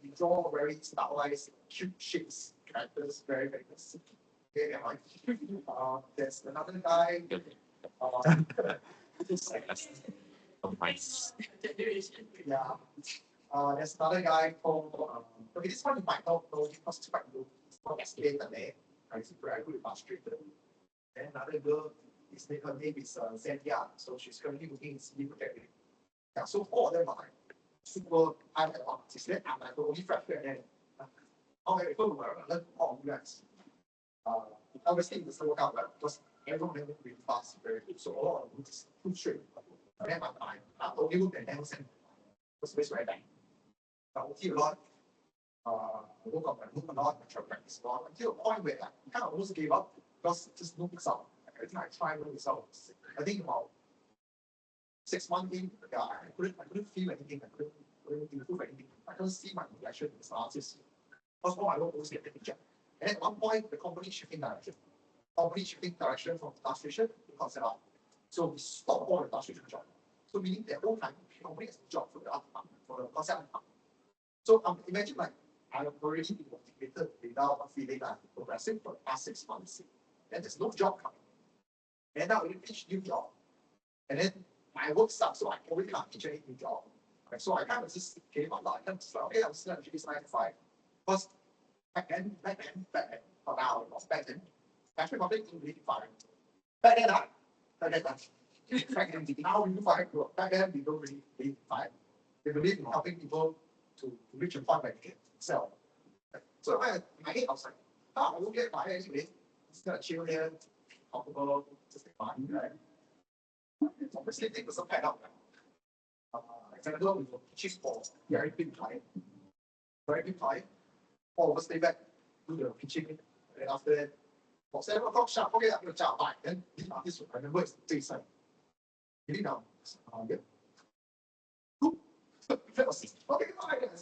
He draw very stylized, cute shapes, characters, very famous. Okay, there's another guy. Nice. Yeah. There's another guy called. Okay, this one you might not know because it's quite new. It's called Escalator there. It's very good illustrator. Then another girl, her name is Zendia. So she's currently working in CD Projekt. Yeah, so 4 of them are like super high level artists. Then I'm like the only freshman there. How many people were learn all of you guys? Obviously, it doesn't work out well because everyone learned really fast, very good. So a lot of them just push straight. And then I only looked at them and was very bad. I would see a lot. Look a lot, I try to practice a lot until a point where I kind of almost gave up because just no result. Every time I try, no results. I think about 6 months in, yeah, I couldn't feel anything. I couldn't improve anything. I don't see my progression as an artist. Because all I don't always get the picture. And at one point, the company shifting direction. From illustration to concept art. So we stopped all the illustration job. So meaning that whole time, the company has a job for the art department, for the concept art. So imagine like I've already been motivated without feeling like I'm progressing for the past 6 months. And there's no job coming. And now we pitch new job. And then my work sucks, so I already can't pitch any new job. Right? So I kind of just gave up. I kind of just like, okay, I'm still going to do this 9 to 5. Because back then, for now, it was back then. Actually, probably didn't really fire. Back then, now we do fire. Back then, we don't really believe in fire. They believe in helping people to reach a point where they can sell. So in my head, I was like, I won't get fired anyway. Just gonna chill here, talk about just make money, right? Obviously, things doesn't pan out. Example, we were pitching for very big client. All of us stay back, do the pitching, and after that, for 7 o'clock sharp, okay, I'm going to chat back. Then this artist, I remember it's Jason. Really now, yeah. Cool. Okay, I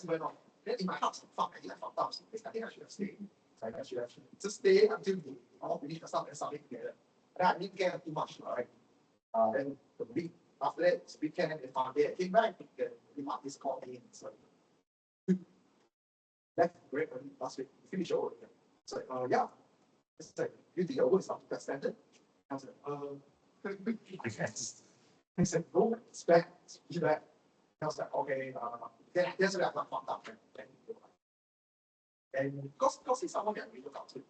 went on. Then in my heart, fuck, I think I fucked up. I think I should have stayed. So I should have just stay until we all finish the stuff and submit together. And I didn't care too much, right? Then the week after that, it's weekend and Monday, I came back. The artist called me and said, that's great for me last week. You finished your work. It's like, yeah. It's like, you think your work is up to that standard? I was like, I guess. I said, no, it's back, it's back. I was like, okay, then that's where I got fucked up. And because he's someone that we look up to,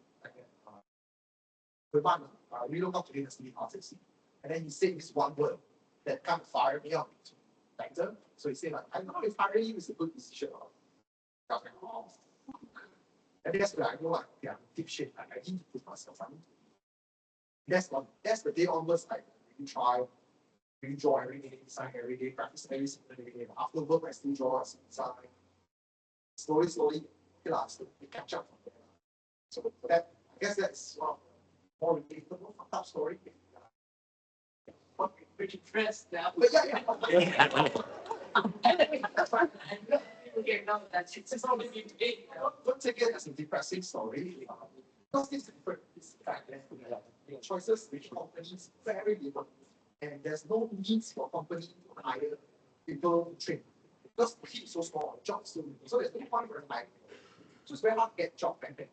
we look up to him as the artist. And then he said this one word that kind of fired me up into better. So he said, like, I don't know if hiring you is a good decision or not. I was like, oh. And that's where I know, like, yeah, deep shit. I need to put myself on. That's the day onwards, I really try, really draw every day, design every day, practice every single day. After work, I still draw, design. Slowly, okay, so we catch up from there. So that, I guess that's one more relatable, fucked up story. pretty pressed now. But yeah. And then that's fine. And people here know that it's only been today. Don't take it as a depressing story. Because it's different. It's fact that your choices which companies very different. And there's no means for company to hire people to train. Because the team is so small, jobs so many. So there's no point for them like so it's very hard to get job back then.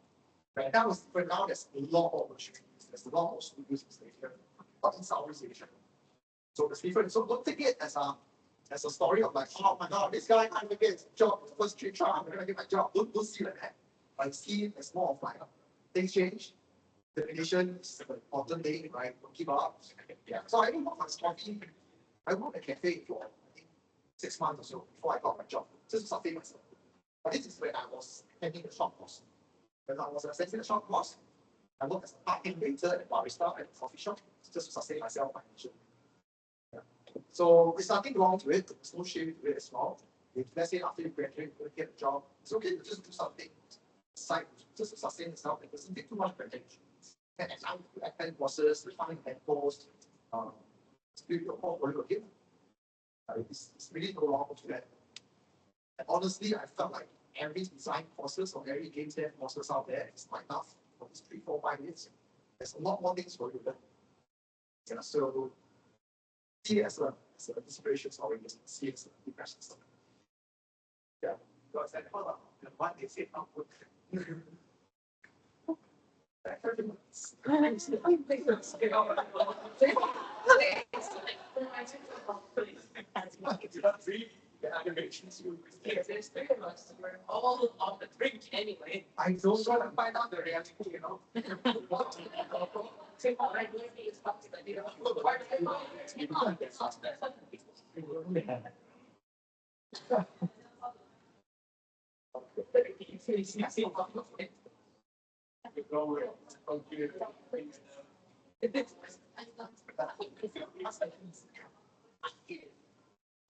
Right now it's right now there's a lot of opportunities. There's a lot of studios in Malaysia, not in Southeast Asia. So it's different. So don't take it as a story of like, oh my god, this guy can't get a job the first 3 try, I'm gonna get my job. Don't see like that. Like see it as more of like things change. The condition is an important thing, right? Don't give up. Yeah. So I think for coffee, I worked at a cafe for I think 6 months or so before I got my job. Just to sustain myself. But this is when I was attending the shop course. When I was attending the shop course, I worked as a part-time waiter and barista at a coffee shop just to sustain myself financially. Yeah. So there's nothing wrong with it. There's no shame to it as well. If let's say after you graduate, you get a job, it's okay to just do something side just to sustain yourself. It doesn't take too much attention. And attend courses, refine and post, build your portfolio again. It's really no wrong to that. And honestly, I felt like every design courses or every game dev courses out there is not enough for these 3, 4, 5 years. There's a lot more things for you to learn. Yeah, so see it as an inspiration story, see it as a depression story. Yeah, because I thought what they say not good. The animations you There's 3 of us. We're all on the drink anyway. I don't want to find out the reality, you know. What? So all I really need is something that you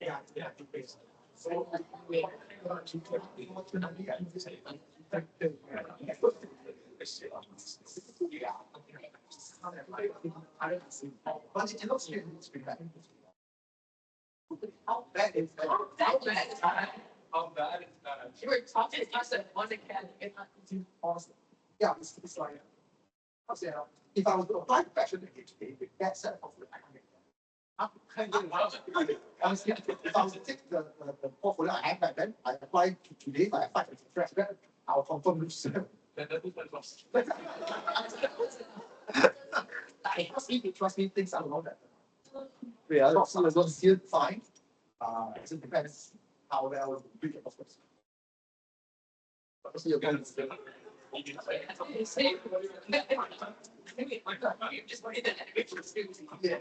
Yeah, yeah. So we but it looks good. How bad is that? How bad is that? How bad is that? You were talking to us at one academy. Yeah, it's like, how say, if I was to apply fashion today, with that set of honestly, if I was to take the portfolio I have back then, I apply today, I have 5 fresh grad, I'll confirm lose. Trust me, things are not that. Yeah, not still fine. It just depends how well you do your performance. But you're going to still. Yeah,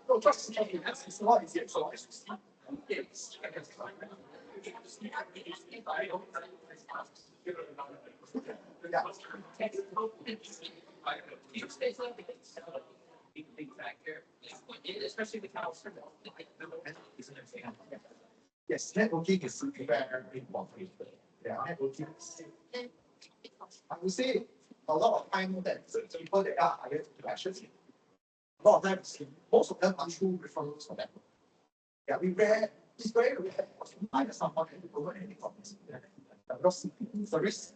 no, trust me, it's a lot easier. So Especially the house. yes, networking is very important. Yeah, networking is. I would say a lot of time that the people that are hired to actually, a lot of times, most of them are true referrals for them. Yeah, it's very rare to hire someone and to provide any comments. Because it's a risk.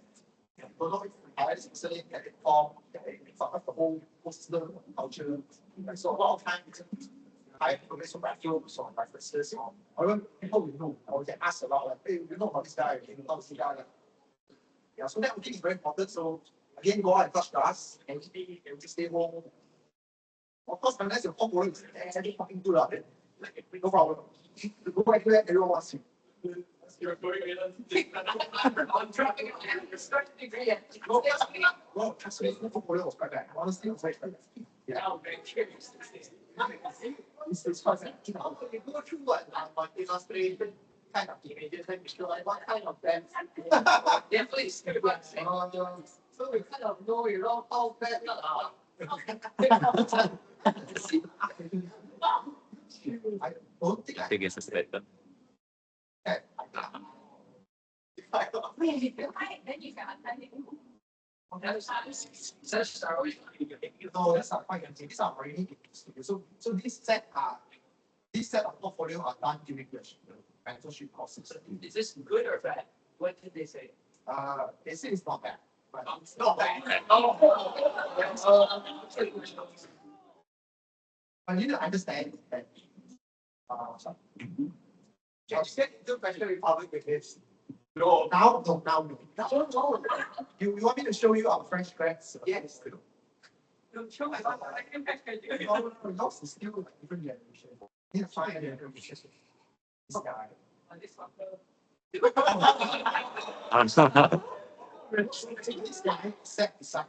You don't know if you hire this person, get it form, get it the whole system, culture. So a lot of times, hire people based on referrals or preferences, or even people we know, or get asked a lot, like, hey, you know about this guy, you know about this guy. Yeah, so networking is very important. So again, go out and touch grass and stay home. Of course, unless your portfolio is any fucking good at it, no problem. You go anywhere, everyone wants you. You're going I'm dropping it down. You're starting to degree. Well, trust me, the portfolio was quite bad. Honestly, it was very bad. Yeah. I'm very curious. It's fun. You know, you go through what illustration kind of images, then you feel like what kind of bands. Yeah, please. So we kind of know, you know, how bad I don't think I think it's suspected. can. Such Star Wars. No, that's not quite empty. These are already so these set are This set of portfolio are done during the mentorship courses. Is this good or bad? What did they say? They say it's not bad, but It's not bad. I need to understand that. Just get into National Republic with this. No, now. You want me to show you our French grads? Yes. Show my Yours is still like different generation. You need to find a generation. This guy. This guy sat beside.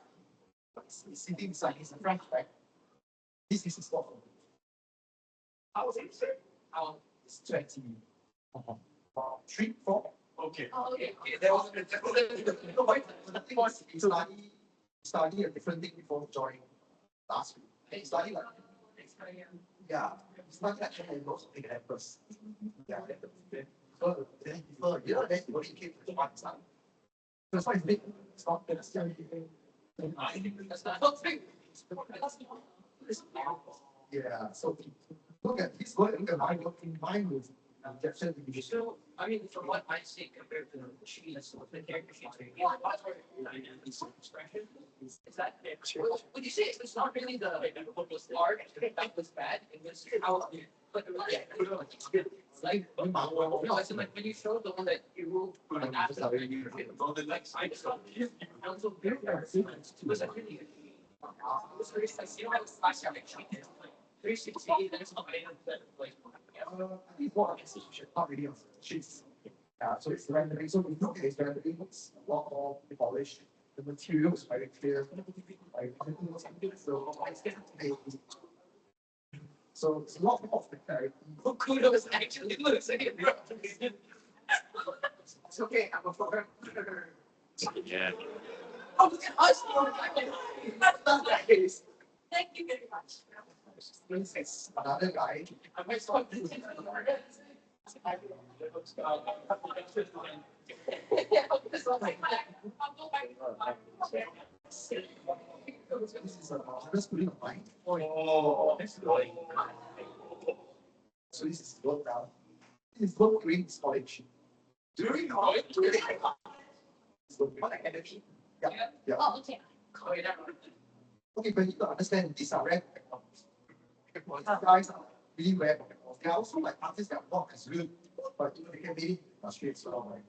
He's sitting beside. He's a French grad. This is his portfolio. How was it, sir? How? It's 20. 3, 4. Okay. Okay. There was The thing is, he study a different thing before joining last week. He studied like, yeah, it's not like those big emperors. Yeah. So then before, then he only came to one side. That's why it's big. It's not the same. That's not big. Yeah, so look at his work, look at my work in mine with injection division. So, I mean, from what I see compared to the sheets, the character sheets, expression, is that, would you say it's not really the art that was bad, it was how, but it's like, no, it's like when you show the one that you ruled, like after, like, I just thought, also, it was like really, it was very, like, you know, how it's last year, like, 360, there's somebody that, like, I think more institution, not really on sheets. So it's rendering. So we look at it rendering, it's a lot more polished. The material is very clear. So it's a lot of the clarity. Kudos actually looks like it. It's okay, I'm a programmer. Yeah. Oh, look at us. That's not that case. Thank you very much. It's another guy. I might start this. This is a honest putting of mine. Oh, that's good. So this is work now. This is work during college. During college, What academy? Yeah. Yeah. Oh, okay. Okay, but you need to understand these are rare technologies. These guys are really rare technologies. They are also like artists that are not as good, but they can be industry as well, right?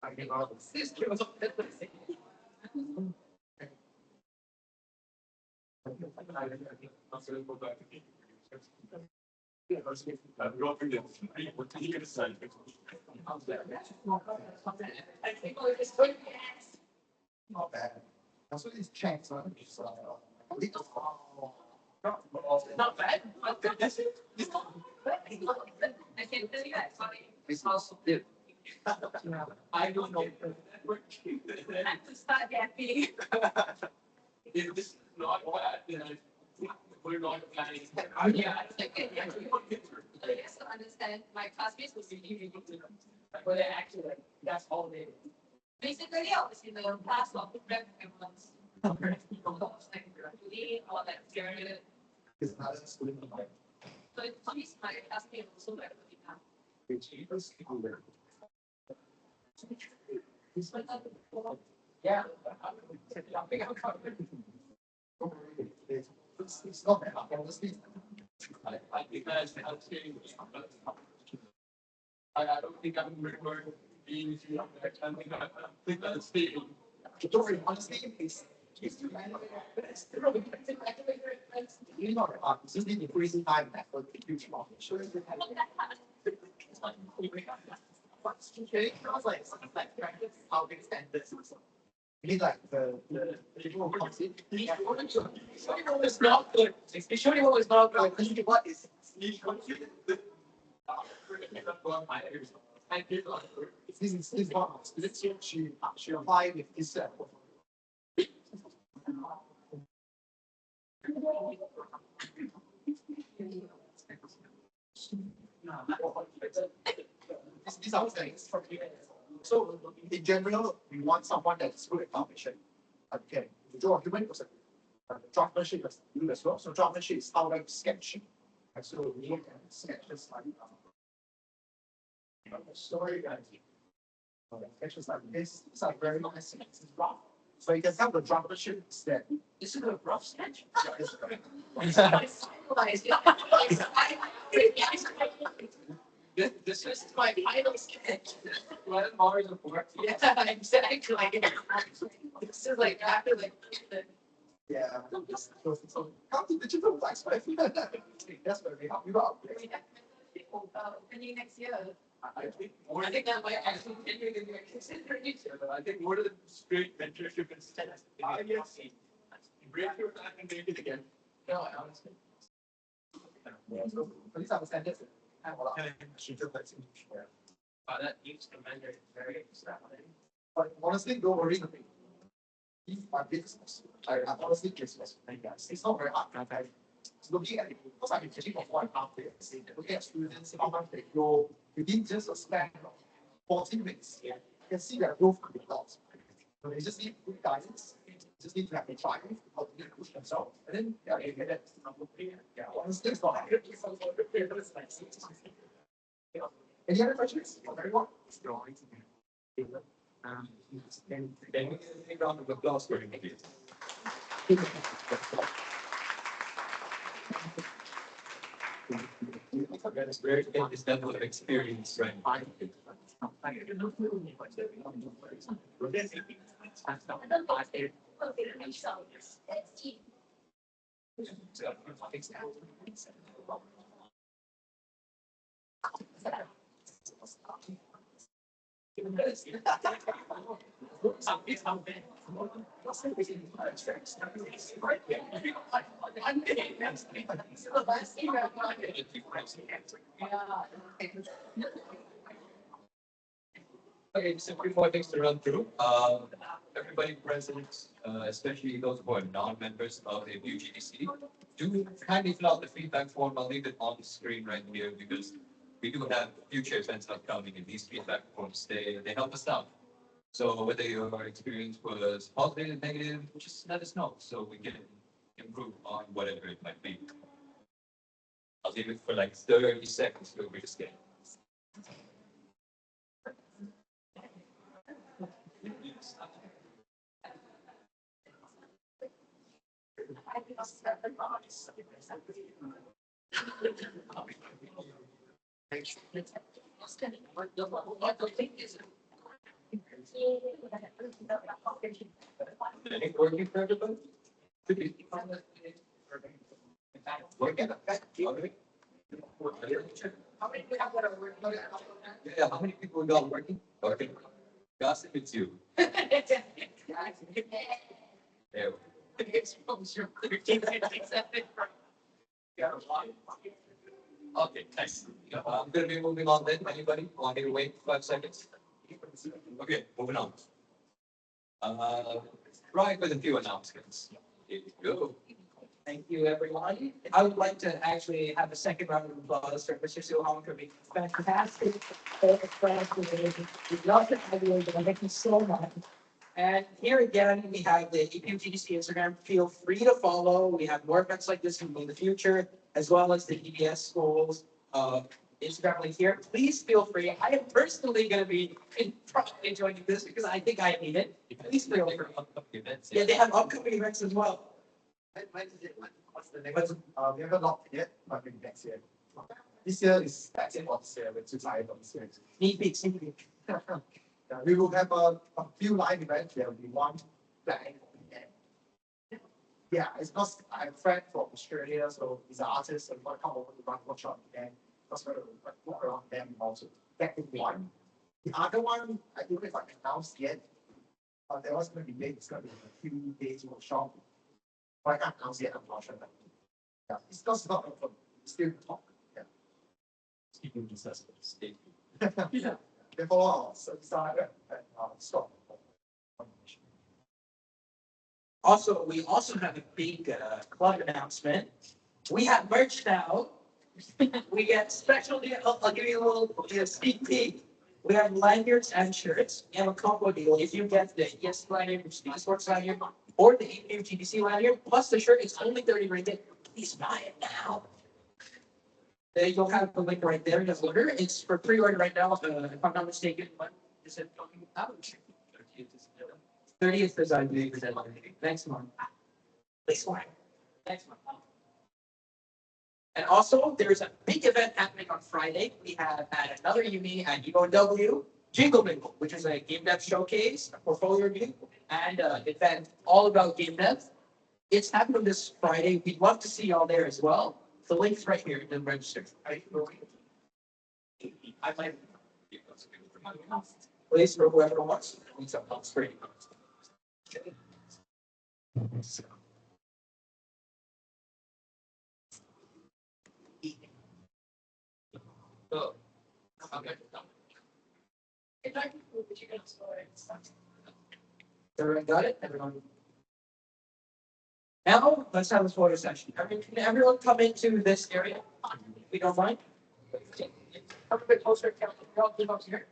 I think This kid was not bad. Also, these checks are just a little. not bad. I can tell you that. It's also good. I don't know. I have to start yapping. if this is not bad, then we're not planning. Yeah, I guess to understand, my classmates was really good. But they actually, like, that's all they did. Basically, I was in the class of prep everyone's. Like, really, all that period. Is another schooling of mine. So it's funny, my classmate also like really tough. Yeah. I think I'm covered. It's not bad, honestly. I think that's the outstanding. I don't think I'm remember being here. I think that's the. Don't worry, honestly, it's really not hard. It's just need increasing time and effort to huge amount. Sure, you have what's really feels like practice how they standards. Really like the people who comes in. Show me what was not good. Show me what was not good. Like, what is this is one of the students she applied with this set. These are things from you. So in general, we want someone that's good at foundation. Okay, the draw human person. Draftsmanship is you as well. So draftsmanship is how like sketching. And so we can sketch this like story guys. Sketches like this. It's like very nice. It's rough. So you can tell the draftsmanship is that This is a rough sketch. yeah, it's, This is my final sketch. Well, more is a poor. Yeah, exactly. This is like after like. yeah. So come to digital blacksmith. That's where we help you out. Any next year. I think more. I think that might actually continue to be considered. I think more than straight mentorship instead. Yes. Break your back and make it again. No, honestly. So for these understandings, I will That each commander is very extravagant. But honestly, don't worry. If my business, I honestly business, it's not very hard. Looking at it, because I've been teaching for 4.5 years, looking at students, how much they grow within just a span of 14 weeks. You can see their growth could be lots. So they just need good guidance. They just need to have a drive, how to push themselves. And then, yeah, they get that. Yeah, honestly, it's not hard. Any other questions? Everyone? Then we can take a round of applause for him, please. That's very good, this level of experience, right? Okay, just a few more things to run through. Everybody present, especially those who are non-members of the APUGDC, do kindly fill out the feedback form. I'll leave it on the screen right here because we do have future events upcoming, and these feedback forms, they help us out. So whether your experience was positive, negative, just let us know so we can improve on whatever it might be. I'll leave it for like 30 seconds to read the scan. Any working for everybody? Could be. Working? Okay. How many people have that are working? Yeah, how many people we got working? Okay. Gossip, it's you. There. Okay, nice. I'm gonna be moving on then. Anybody want me to wait 5 seconds? Okay, moving on. Right with a few announcements. Here you go. Thank you, everyone. I would like to actually have a second round of applause for Mr. Siew Hong for being fantastic. We love to have you. Thank you so much. And here again, we have the APUGDC Instagram. Feel free to follow. We have more events like this in the future, as well as the EBS schools Instagram link here. Please feel free. I am personally going to be probably joining this because I think I need it. Please feel free. Yeah, they have upcoming events as well. When is it? What's the next? We haven't locked yet, but maybe next year. This year is that's it for this year. We're too tired of this year. Sneak peek, sneak peek. Yeah, we will have a few live events. There will be one flag. Yeah, it's because I have a friend from Australia, so he's an artist, so we want to come over to run workshop and just going to walk around them also. That is one. The other one, I don't know if I can announce yet, but there was going to be late. It's going to be a few days workshop. But I can't announce yet, unfortunately. Yeah, it's because it's not open. It's still talk. Yeah. Keeping this as a state. Yeah. They follow our side and stop. Also, we also have a big club announcement. We have merch now. We get special. I'll give you a little sneak peek. We have lanyards and shirts. We have a combo deal. If you get the ES lanyard, which is the esports lanyard, or the APUGDC lanyard, plus the shirt, it's only 30 ringgit. Please buy it now. You'll have the link right there to order. It's for pre-order right now, if I'm not mistaken. What is it coming out? 30th is, I believe, is deadline. Next month. Next month. Next month. And also, there's a big event happening on Friday. We have at another uni at UOW, Jingle Mingle, which is a game dev showcase, a portfolio review, and an event all about game dev. It's happening this Friday. We'd love to see y'all there as well. The link's right here to register. I might. Please, for whoever wants. It's up on screen. So, okay. It's like, but you can explore it. Everyone got it? Everyone. Now, let's have a photo session. Can everyone come into this area? If we don't mind. Come a bit closer, count. Here.